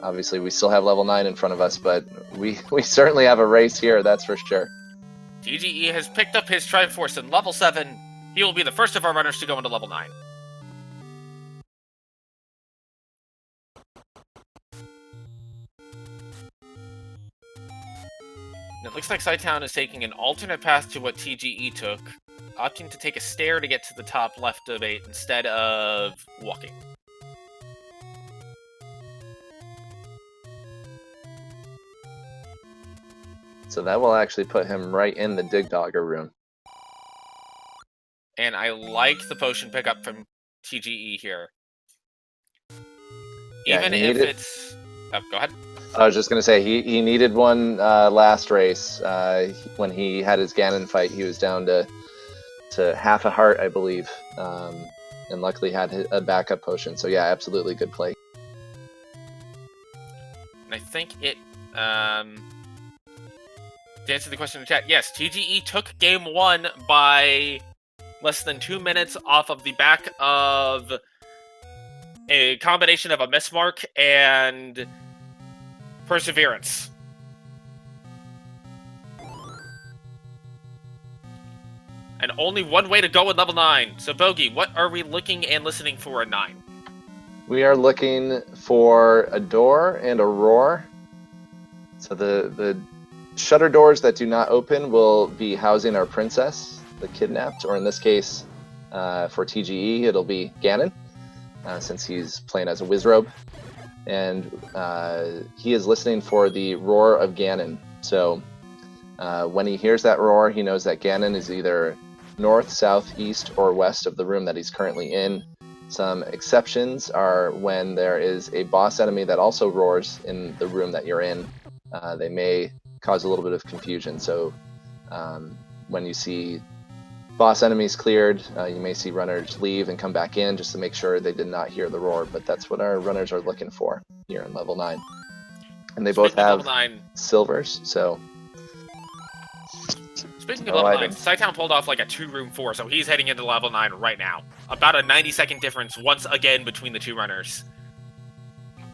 obviously we still have level 9 in front of us, but we certainly have a race here, that's for sure. TGE has picked up his Triforce in level 7. He will be the first of our runners to go into level 9. It looks like Cytown is taking an alternate path to what TGE took, opting to take a stair to get to the top left of 8 instead of walking. So that will actually put him right in the Dig Dogger room. And I like the potion pickup from TGE here. Yeah, Even he if needed. it's... Oh, go ahead. I was just gonna say he needed one last race. When he had his Ganon fight, he was down to half a heart, I believe, and luckily had a backup potion. So yeah, absolutely good play. And I think it... To answer the question in the chat, yes, TGE took game 1 by less than 2 minutes off of the back of a combination of a mismark and perseverance. And only one way to go in level 9. So, Bogey, what are we looking and listening for in 9? We are looking for a door and a roar. So the shutter doors that do not open will be housing our princess, the kidnapped, or in this case, for TGE, it'll be Ganon, since he's playing as a Wizrobe. And he is listening for the roar of Ganon. So when he hears that roar, he knows that Ganon is either north, south, east, or west of the room that he's currently in. Some exceptions are when there is a boss enemy that also roars in the room that you're in. They may cause a little bit of confusion. So when you see boss enemies cleared, you may see runners leave and come back in just to make sure they did not hear the roar. But that's what our runners are looking for here in level 9. And they both have silvers, so... Speaking of level 9, cytown pulled off like a 2-room 4, so he's heading into level 9 right now. About a 90-second difference once again between the two runners.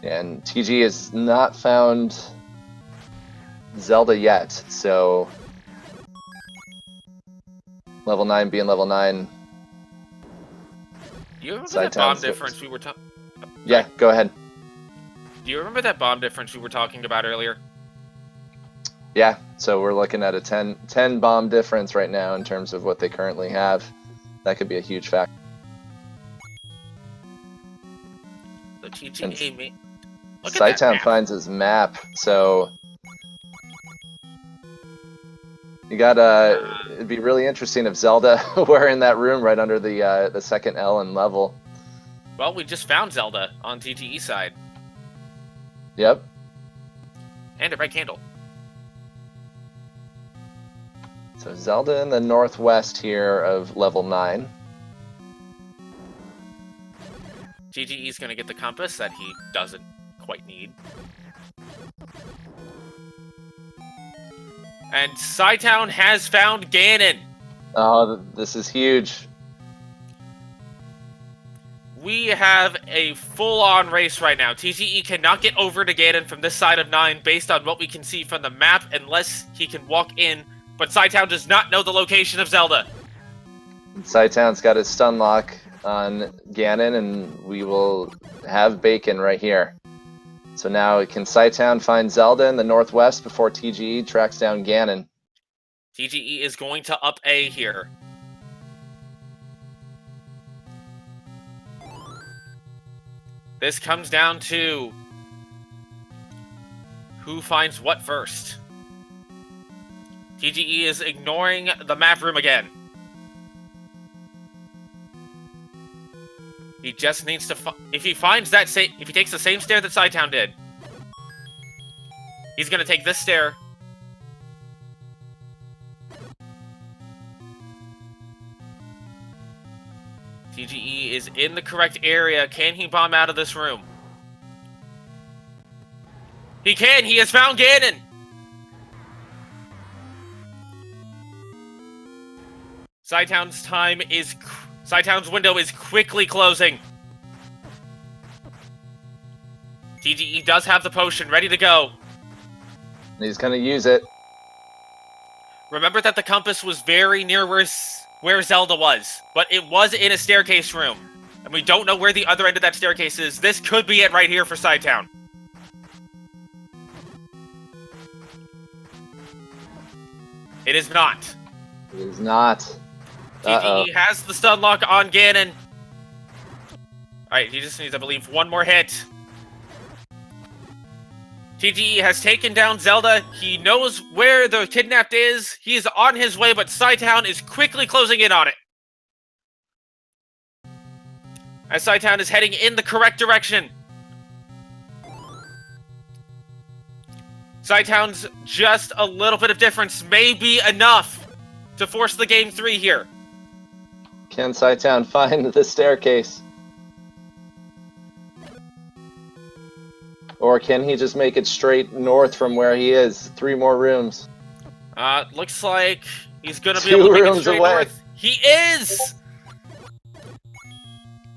And TG has not found Zelda yet, so level 9 being level 9. Do you remember that bomb difference we were talking? Yeah, go ahead. Do you remember that bomb difference we were talking about earlier? Yeah, so we're looking at a 10 bomb difference right now in terms of what they currently have. That could be a huge factor. The TGA cytown finds his map, so you gotta. It'd be really interesting if Zelda were in that room right under the second L in level. Well, we just found Zelda on TGE side. Yep. And a red candle. So Zelda in the northwest here of level 9. TGE's gonna get the compass that he doesn't quite need. And cytown has found Ganon! Oh, this is huge. We have a full-on race right now. TGE cannot get over to Ganon from this side of 9 based on what we can see from the map unless he can walk in. But cytown does not know the location of Zelda. cytown's got his stun lock on Ganon, and we will have bacon right here. So now can cytown find Zelda in the northwest before TGE tracks down Ganon? TGE is going to up A here. This comes down to who finds what first. TGE is ignoring the map room again. He just needs to if he finds that if he takes the same stair that cytown did, he's gonna take this stair. TGE is in the correct area. Can he bomb out of this room? He can! He has found Ganon! cytown's window is quickly closing. TGE does have the potion ready to go. He's gonna use it. Remember that the compass was very near where Zelda was, but it was in a staircase room, and we don't know where the other end of that staircase is. This could be it right here for cytown. It is not. It is not. TGE has the stun lock on Ganon. Alright, he just needs, I believe, one more hit. TGE has taken down Zelda. He knows where the kidnapped is. He is on his way, but cytown is quickly closing in on it. As cytown is heading in the correct direction. Cytown's just a little bit of difference may be enough to force the game 3 here. Can Cytown find the staircase? Or can he just make it straight north from where he is? 3 more rooms. Looks like he's gonna be 2 able to make it rooms straight away. north. He is!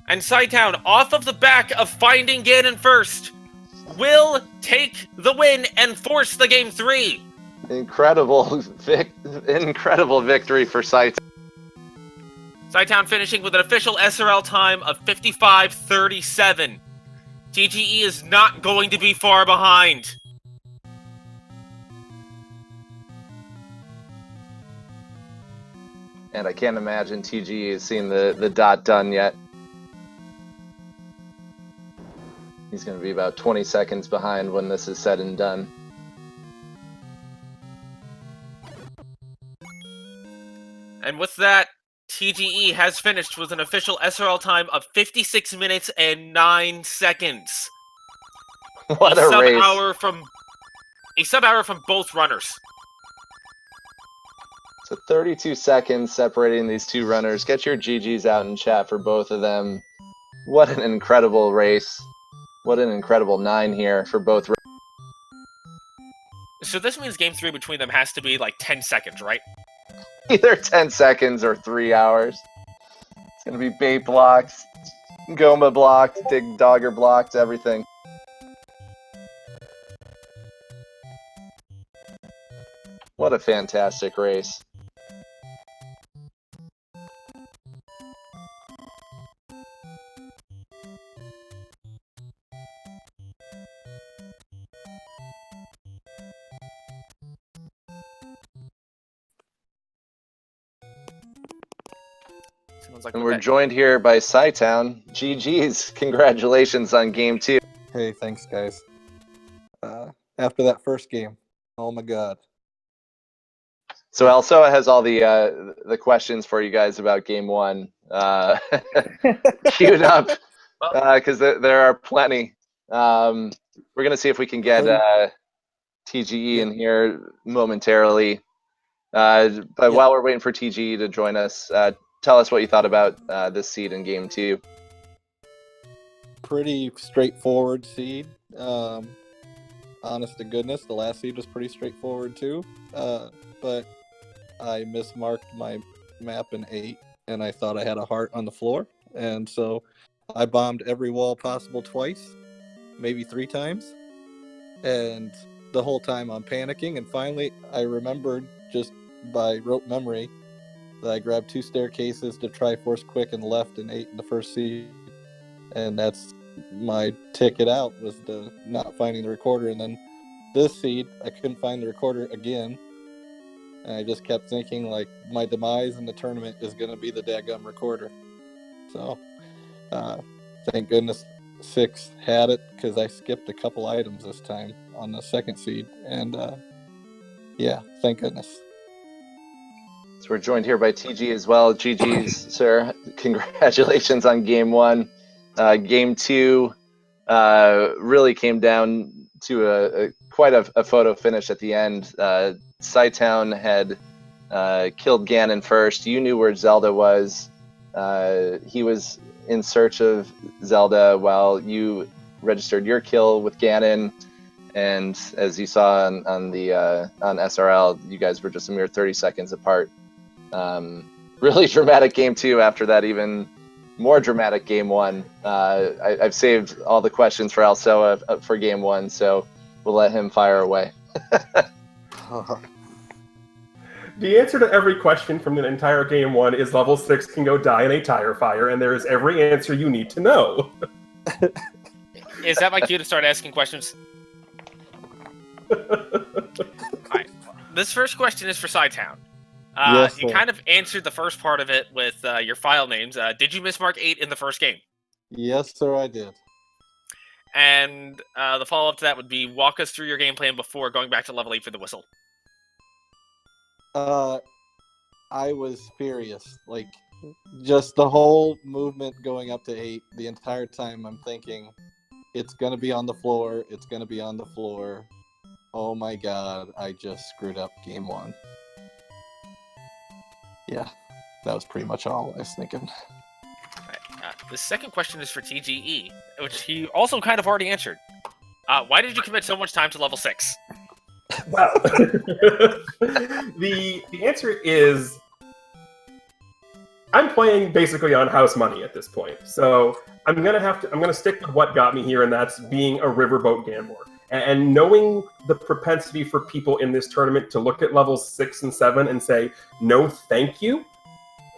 And Cytown, off of the back of finding Ganon first, will take the win and force the game 3. Incredible victory for Cytown. Cytown finishing with an official SRL time of 55:37. TGE is not going to be far behind. And I can't imagine TGE has seen the dot done yet. He's going to be about 20 seconds behind when this is said and done. And with that, TGE has finished with an official SRL time of 56 minutes and 9 seconds. What a race. A sub-hour from both runners. So 32 seconds separating these 2 runners. Get your GGs out in chat for both of them. What an incredible race. What an incredible 9 here for both. So this means game 3 between them has to be like 10 seconds, right? Either 10 seconds or 3 hours. It's going to be bait blocks, Goma blocks, Dig Dogger blocks, everything. What a fantastic race. And we're joined here by Cytown. GG's. Congratulations on game 2. Hey, thanks, guys. After that first game, oh my god. So Elsoa has all the questions for you guys about game 1 queued up because there are plenty. We're gonna see if we can get TGE in here momentarily. But while we're waiting for TGE to join us, tell us what you thought about this seed in game 2. Pretty straightforward seed. Honest to goodness, the last seed was pretty straightforward too. But I mismarked my map in 8, and I thought I had a heart on the floor. And so I bombed every wall possible twice, maybe 3 times. And the whole time I'm panicking, and finally I remembered just by rote memory that I grabbed 2 staircases to try force quick and left and 8 in the first seed. And that's my ticket out, was the not finding the recorder. And then this seed, I couldn't find the recorder again. And I just kept thinking, like, my demise in the tournament is going to be the daggum recorder. So, thank goodness 6 had it, because I skipped a couple items this time on the second seed. And, yeah, thank goodness. So we're joined here by TG as well. GG's, sir. Congratulations on game 1. Game 2 really came down to quite a photo finish at the end. Cytown had killed Ganon first. You knew where Zelda was. He was in search of Zelda while you registered your kill with Ganon. And as you saw on SRL, you guys were just a mere 30 seconds apart. Really dramatic game 2 after that, even more dramatic game 1. I've saved all the questions for Elsoa for game 1, so we'll let him fire away. The answer to every question from the entire game 1 is level 6 can go die in a tire fire, and there is every answer you need to know. Is that my cue to start asking questions? Alright. This first question is for Cytown. Yes, you sir. kind of answered the first part of it with your file names. Did you mismark 8 in the first game? Yes, sir, I did. And the follow-up to that would be, walk us through your game plan before going back to level 8 for the whistle. I was furious. Like, just the whole movement going up to 8, the entire time I'm thinking, it's going to be on the floor, it's going to be on the floor. Oh my god, I just screwed up game 1. Yeah, that was pretty much all I was thinking. The second question is for TGE, which he also kind of already answered. Why did you commit so much time to level 6? Well, the answer is I'm playing basically on house money at this point. So I'm gonna stick with what got me here, and that's being a riverboat gambler. And knowing the propensity for people in this tournament to look at levels 6 and 7 and say, no, thank you,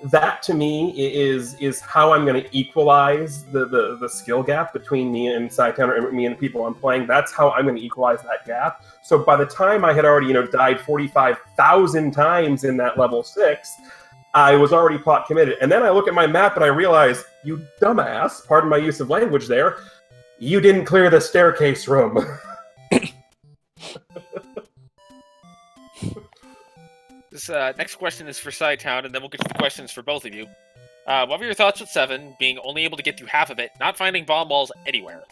that to me is how I'm going to equalize the skill gap between me and cytown, or me and the people I'm playing. That's how I'm going to equalize that gap. So by the time I had already died 45,000 times in that level 6, I was already plot committed. And then I look at my map and I realize, you dumbass, pardon my use of language there, you didn't clear the staircase room. This next question is for cytown, and then we'll get to the questions for both of you. What were your thoughts with 7 being only able to get through half of it, not finding bomb walls anywhere?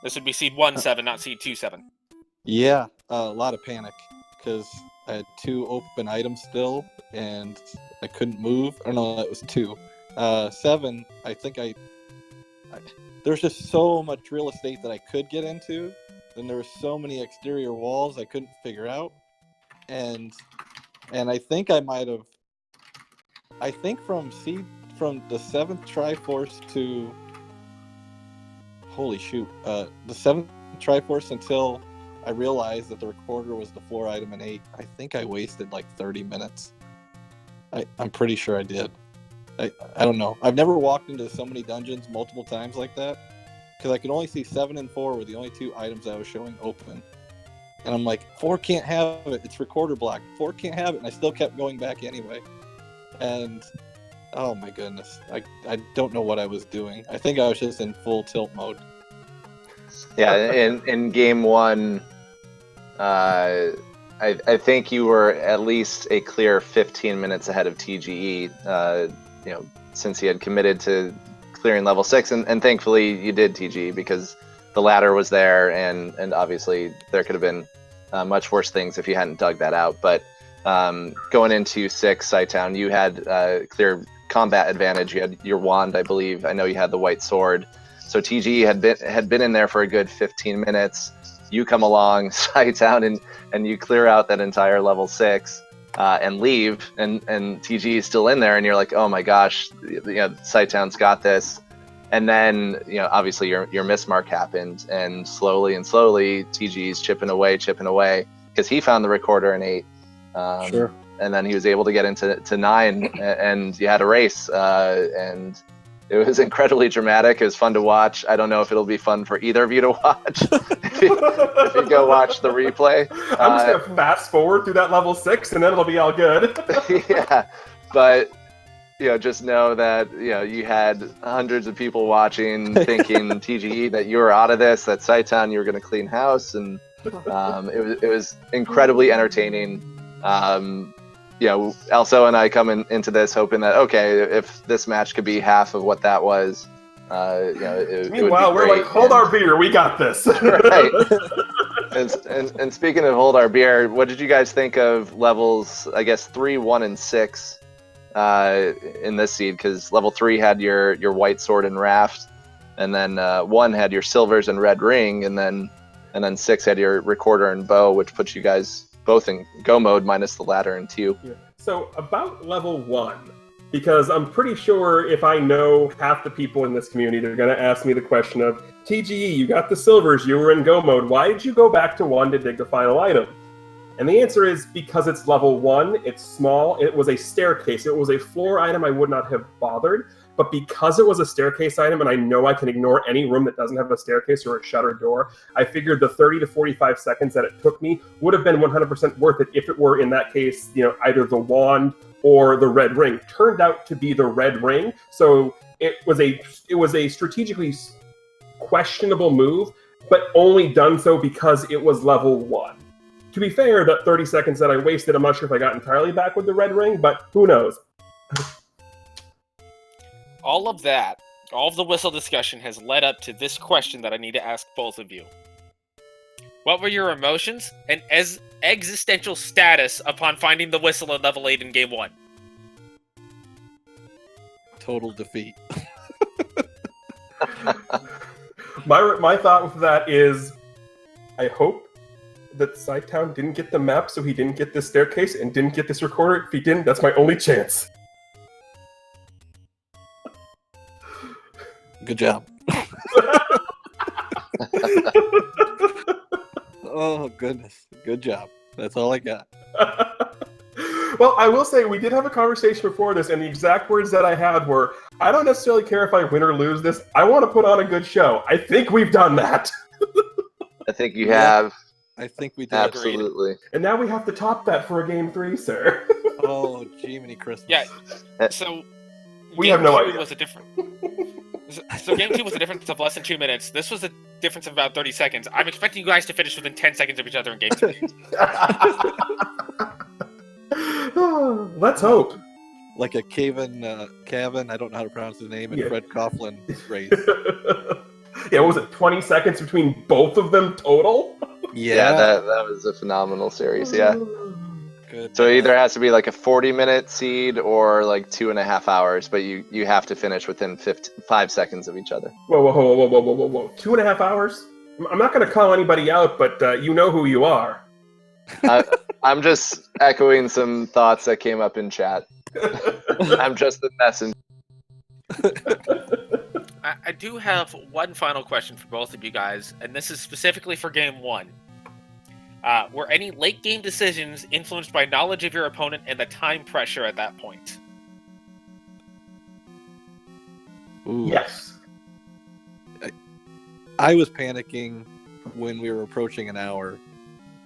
This would be seed 1-7, not seed 2-7. Yeah, a lot of panic because I had 2 open items still, and I couldn't move. Or no, that was 2. 7, I think there's just so much real estate that I could get into, and there were so many exterior walls I couldn't figure out, and I think I might have. I think from the 7th Triforce to holy shoot, the 7th Triforce until I realized that the recorder was the floor item in 8. I think I wasted like 30 minutes. I'm pretty sure I did. I don't know. I've never walked into so many dungeons multiple times like that because I could only see 7 and 4 were the only 2 items I was showing open. And I'm like, 4 can't have it. It's recorder block. 4 can't have it. And I still kept going back anyway. And, oh my goodness. I don't know what I was doing. I think I was just in full tilt mode. Yeah, in game 1, I think you were at least a clear 15 minutes ahead of TGE, since he had committed to clearing level 6. And thankfully you did, TGE, because the ladder was there, and obviously there could have been much worse things if you hadn't dug that out. But going into 6, cytown, you had clear combat advantage. You had your wand, I believe. I know you had the white sword. So TGE had been in there for a good 15 minutes. You come along, cytown, and you clear out that entire level 6 and leave, and TGE is still in there, and you're like, oh my gosh, cytown's got this. And then, obviously your mismark happened, and slowly TG's chipping away, because he found the recorder in 8. Sure. And then he was able to get into 9, and you had a race, and it was incredibly dramatic. It was fun to watch. I don't know if it'll be fun for either of you to watch if you go watch the replay. I'm just gonna fast forward through that level 6, and then it'll be all good. Yeah, but just know that you had hundreds of people watching, thinking TGE that you were out of this, that cytown you were going to clean house, and it was incredibly entertaining. Elso and I come into this hoping that if this match could be half of what that was, it Meanwhile, we're like, hold our beer, we got this. Right. And speaking of hold our beer, what did you guys think of levels, I guess, 3, 1, and 6 in this seed? Because level 3 had your white sword and raft, and then 1 had your silvers and red ring, and then 6 had your recorder and bow, which puts you guys both in go mode minus the ladder in 2. Yeah. So about level 1, because I'm pretty sure if I know half the people in this community, they're going to ask me the question of, TGE, you got the silvers, you were in go mode, why did you go back to 1 to dig the final item? And the answer is because it's level 1, it's small, it was a staircase, it was a floor item, I would not have bothered, but because it was a staircase item and I know I can ignore any room that doesn't have a staircase or a shutter door, I figured the 30 to 45 seconds that it took me would have been 100% worth it if it were, in that case, either the wand or the red ring. Turned out to be the red ring, so it was a strategically questionable move, but only done so because it was level 1. To be fair, that 30 seconds that I wasted, I'm not sure if I got entirely back with the red ring, but who knows? All of the whistle discussion has led up to this question that I need to ask both of you. What were your emotions and existential status upon finding the whistle at level 8 in game 1? Total defeat. My thought with that is, I hope that Cytown didn't get the map, so he didn't get this staircase and didn't get this recorder. If he didn't, that's my only chance. Good job. Oh, goodness. Good job. That's all I got. Well, I will say we did have a conversation before this, and the exact words that I had were, I don't necessarily care if I win or lose this. I want to put on a good show. I think we've done that. I think you have. I think we did. Absolutely. And now we have to top that for a game 3, sir. Oh, Jiminy Christmas. Yeah. So We game have no 2 idea. was a different. So game 2 was a difference of less than 2 minutes. This was a difference of about 30 seconds. I'm expecting you guys to finish within 10 seconds of each other in game 3. Let's hope. Like a Cavan, I don't know how to pronounce his name, and Yeah. Fred Coughlin race. Yeah, what was it, 20 seconds between both of them total? Yeah, that was a phenomenal series. Yeah. Good. So it either has to be like a 40-minute seed or like 2.5 hours, but you have to finish within 5 seconds of each other. Whoa. 2.5 hours? I'm not going to call anybody out, but you know who you are. I'm just echoing some thoughts that came up in chat. I'm just the messenger. I do have one final question for both of you guys, and this is specifically for game 1. Were any late game decisions influenced by knowledge of your opponent and the time pressure at that point? Ooh. Yes. I was panicking when we were approaching an hour,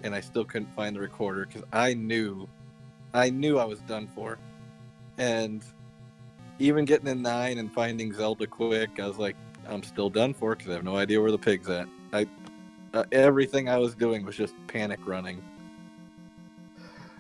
and I still couldn't find the recorder because I knew I was done for. And even getting in 9 and finding Zelda quick, I was like, I'm still done for because I have no idea where the pig's at. Everything I was doing was just panic running.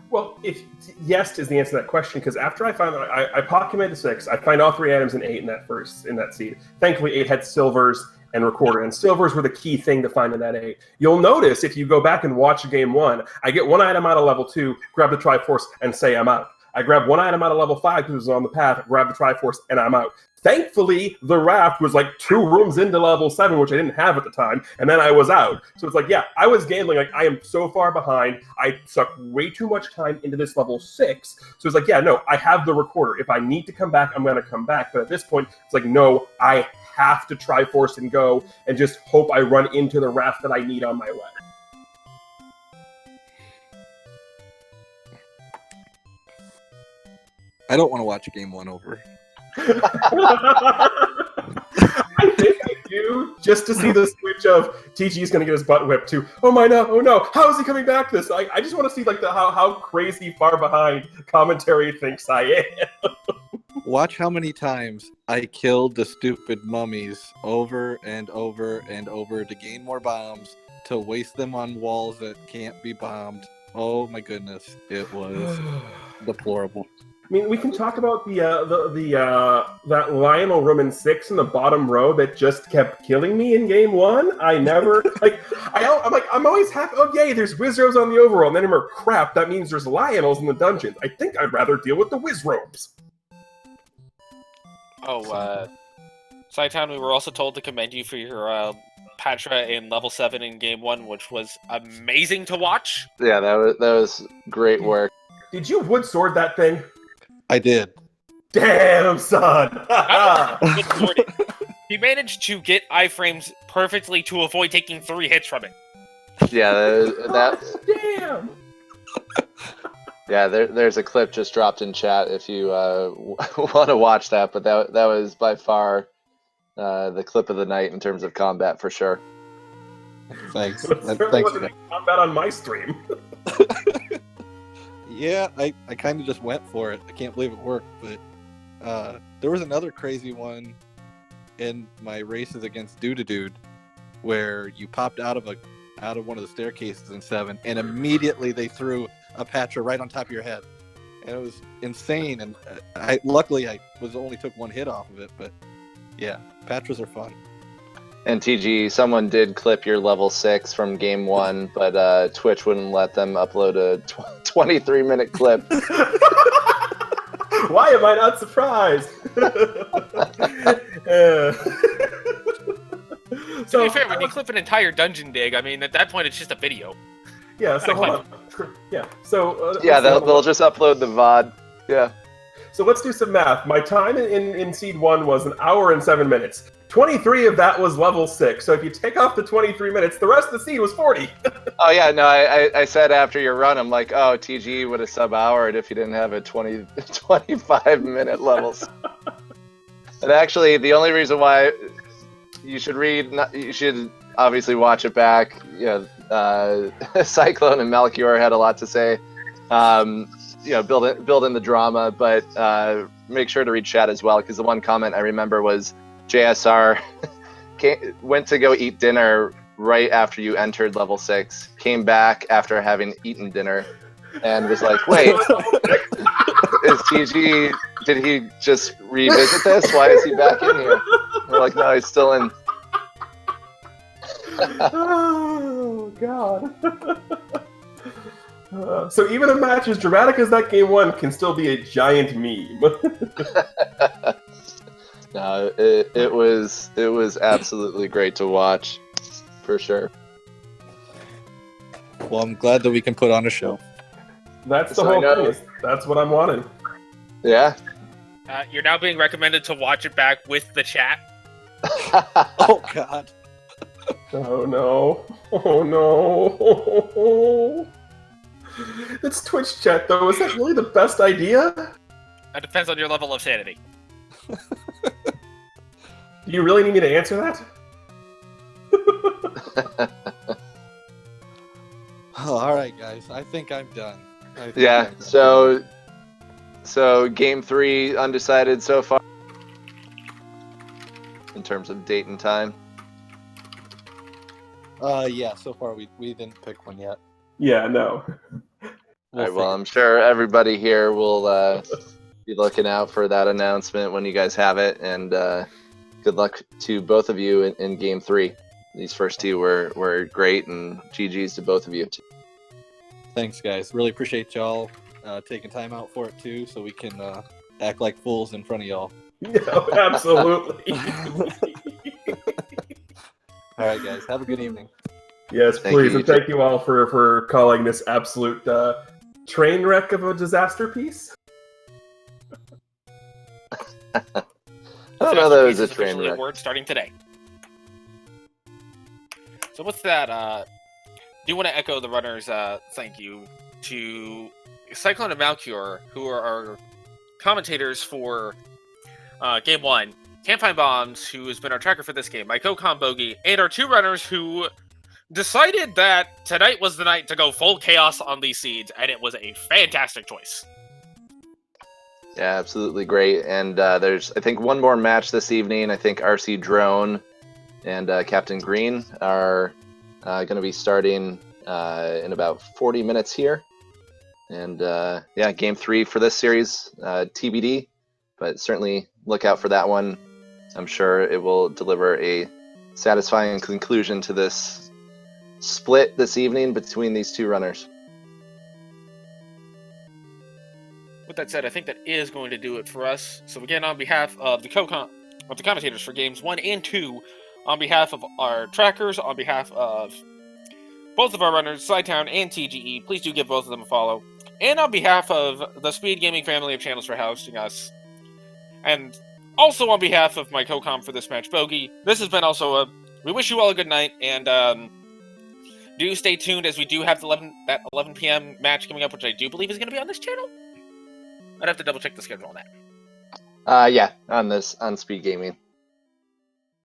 Well, if yes is the answer to that question, because after I found I populated 6, I find all 3 items in 8 in that seed. Thankfully, 8 had silvers and recorder, and silvers were the key thing to find in that 8. You'll notice if you go back and watch game 1, I get 1 item out of level 2, grab the Triforce, and say I'm out. I grab 1 item out of level 5 because it was on the path, grab the Triforce, and I'm out. Thankfully, the raft was like 2 rooms into level 7, which I didn't have at the time, and then I was out. So it's like, yeah, I was gambling. Like, I am so far behind. I sucked way too much time into this level 6. So it's like, yeah, no, I have the recorder. If I need to come back, I'm going to come back. But at this point, it's like, no, I have to Triforce and go and just hope I run into the raft that I need on my way. I don't want to watch game 1 over. I think I do, just to see the switch of TG's going to get his butt whipped to, oh no, how is he coming back this? I just want to see like how crazy far behind commentary thinks I am. Watch how many times I killed the stupid mummies over and over and over to gain more bombs, to waste them on walls that can't be bombed. Oh my goodness, it was deplorable. I mean, we can talk about that Lionel room in 6 in the bottom row that just kept killing me in game 1. I never I'm always happy. Oh yay, there's Wizrobes on the overworld. And then I remember, crap, that means there's Lionels in the dungeons. I think I'd rather deal with the Wizrobes. Oh, Cytown, we were also told to commend you for your Patra in level 7 in game 1, which was amazing to watch. Yeah, that was great work. Did you wood sword that thing? I did. Damn, son! He managed to get iframes perfectly to avoid taking 3 hits from it. Yeah, that. Damn! Yeah, there's a clip just dropped in chat if you want to watch that. But that was by far the clip of the night in terms of combat for sure. Thanks. Certainly Thanks. wasn't combat on my stream. Yeah, I kind of just went for it. I can't believe it worked, but there was another crazy one in my races against Dude where you popped out of one of the staircases in 7, and immediately they threw a Patra right on top of your head, and it was insane. And luckily I only took 1 hit off of it, but yeah, Patras are fun. And TG, someone did clip your level 6 from game 1, but Twitch wouldn't let them upload a 23-minute clip. Why am I not surprised? To be fair, when you clip an entire dungeon dig, I mean, at that point, it's just a video. Yeah, so hold on. Yeah, so... Yeah, they'll just upload the VOD. Yeah. So let's do some math. My time in Seed 1 was 1 hour and 7 minutes. 23 of that was level 6. So if you take off the 23 minutes, the rest of the seed was 40. Oh, yeah, no, I said after your run, I'm like, oh, TG would have sub-houred if you didn't have a 25-minute levels. And actually, the only reason why you should obviously watch it back. You know, Cyclone and Melchior had a lot to say. You know, build in the drama, but make sure to read chat as well, because the one comment I remember was JSR went to go eat dinner right after you entered level 6, came back after having eaten dinner, and was like, wait, is TG, did he just revisit this? Why is he back in here? We're like, no, he's still in. Oh, God. So even a match as dramatic as that game 1 can still be a giant meme. No, it was absolutely great to watch, for sure. Well, I'm glad that we can put on a show. That's the So whole thing. That's what I'm wanting. Yeah. You're now being recommended to watch it back with the chat. Oh God. Oh no. Oh no. It's Twitch chat though. Is that really the best idea? That depends on your level of sanity. Do you really need me to answer that? Oh, all right, guys. I think I'm done. Yeah. So game 3 undecided so far in terms of date and time. Yeah. So far, we didn't pick one yet. Yeah, no. All right, well, I'm sure everybody here will be looking out for that announcement when you guys have it, and good luck to both of you in game 3. These first two were great, and GG's to both of you. Thanks, guys. Really appreciate y'all taking time out for it too, so we can act like fools in front of y'all. No, absolutely. All right, guys. Have a good evening. Yes, Thank please, you, and thank you all for calling this absolute train wreck of a disaster piece. I don't know that it was a train officially wreck. word starting today. So with that, do want to echo the runners' thank you to Cyclone and Malchior, who are our commentators for Game 1, Can't Find Bombs, who has been our tracker for this game, my co-com Bogey, and our two runners who decided that tonight was the night to go full chaos on these seeds, and it was a fantastic choice. Yeah, absolutely great. And there's, I think, one more match this evening. I think RC Drone and Captain Green are going to be starting in about 40 minutes here. And yeah, game 3 for this series, TBD. But certainly look out for that one. I'm sure it will deliver a satisfying conclusion to this split this evening between these two runners. With that said, I think that is going to do it for us. So again, on behalf of the commentators for games 1 and 2, on behalf of our trackers, on behalf of both of our runners, cytown and TGE, please do give both of them a follow. And on behalf of the Speed Gaming family of channels for hosting us, and also on behalf of my co-com for this match, Bogey, this has been also we wish you all a good night, and do stay tuned as we do have that 11 p.m. match coming up, which I do believe is going to be on this channel. I'd have to double check the schedule on that. Yeah, on Speed Gaming.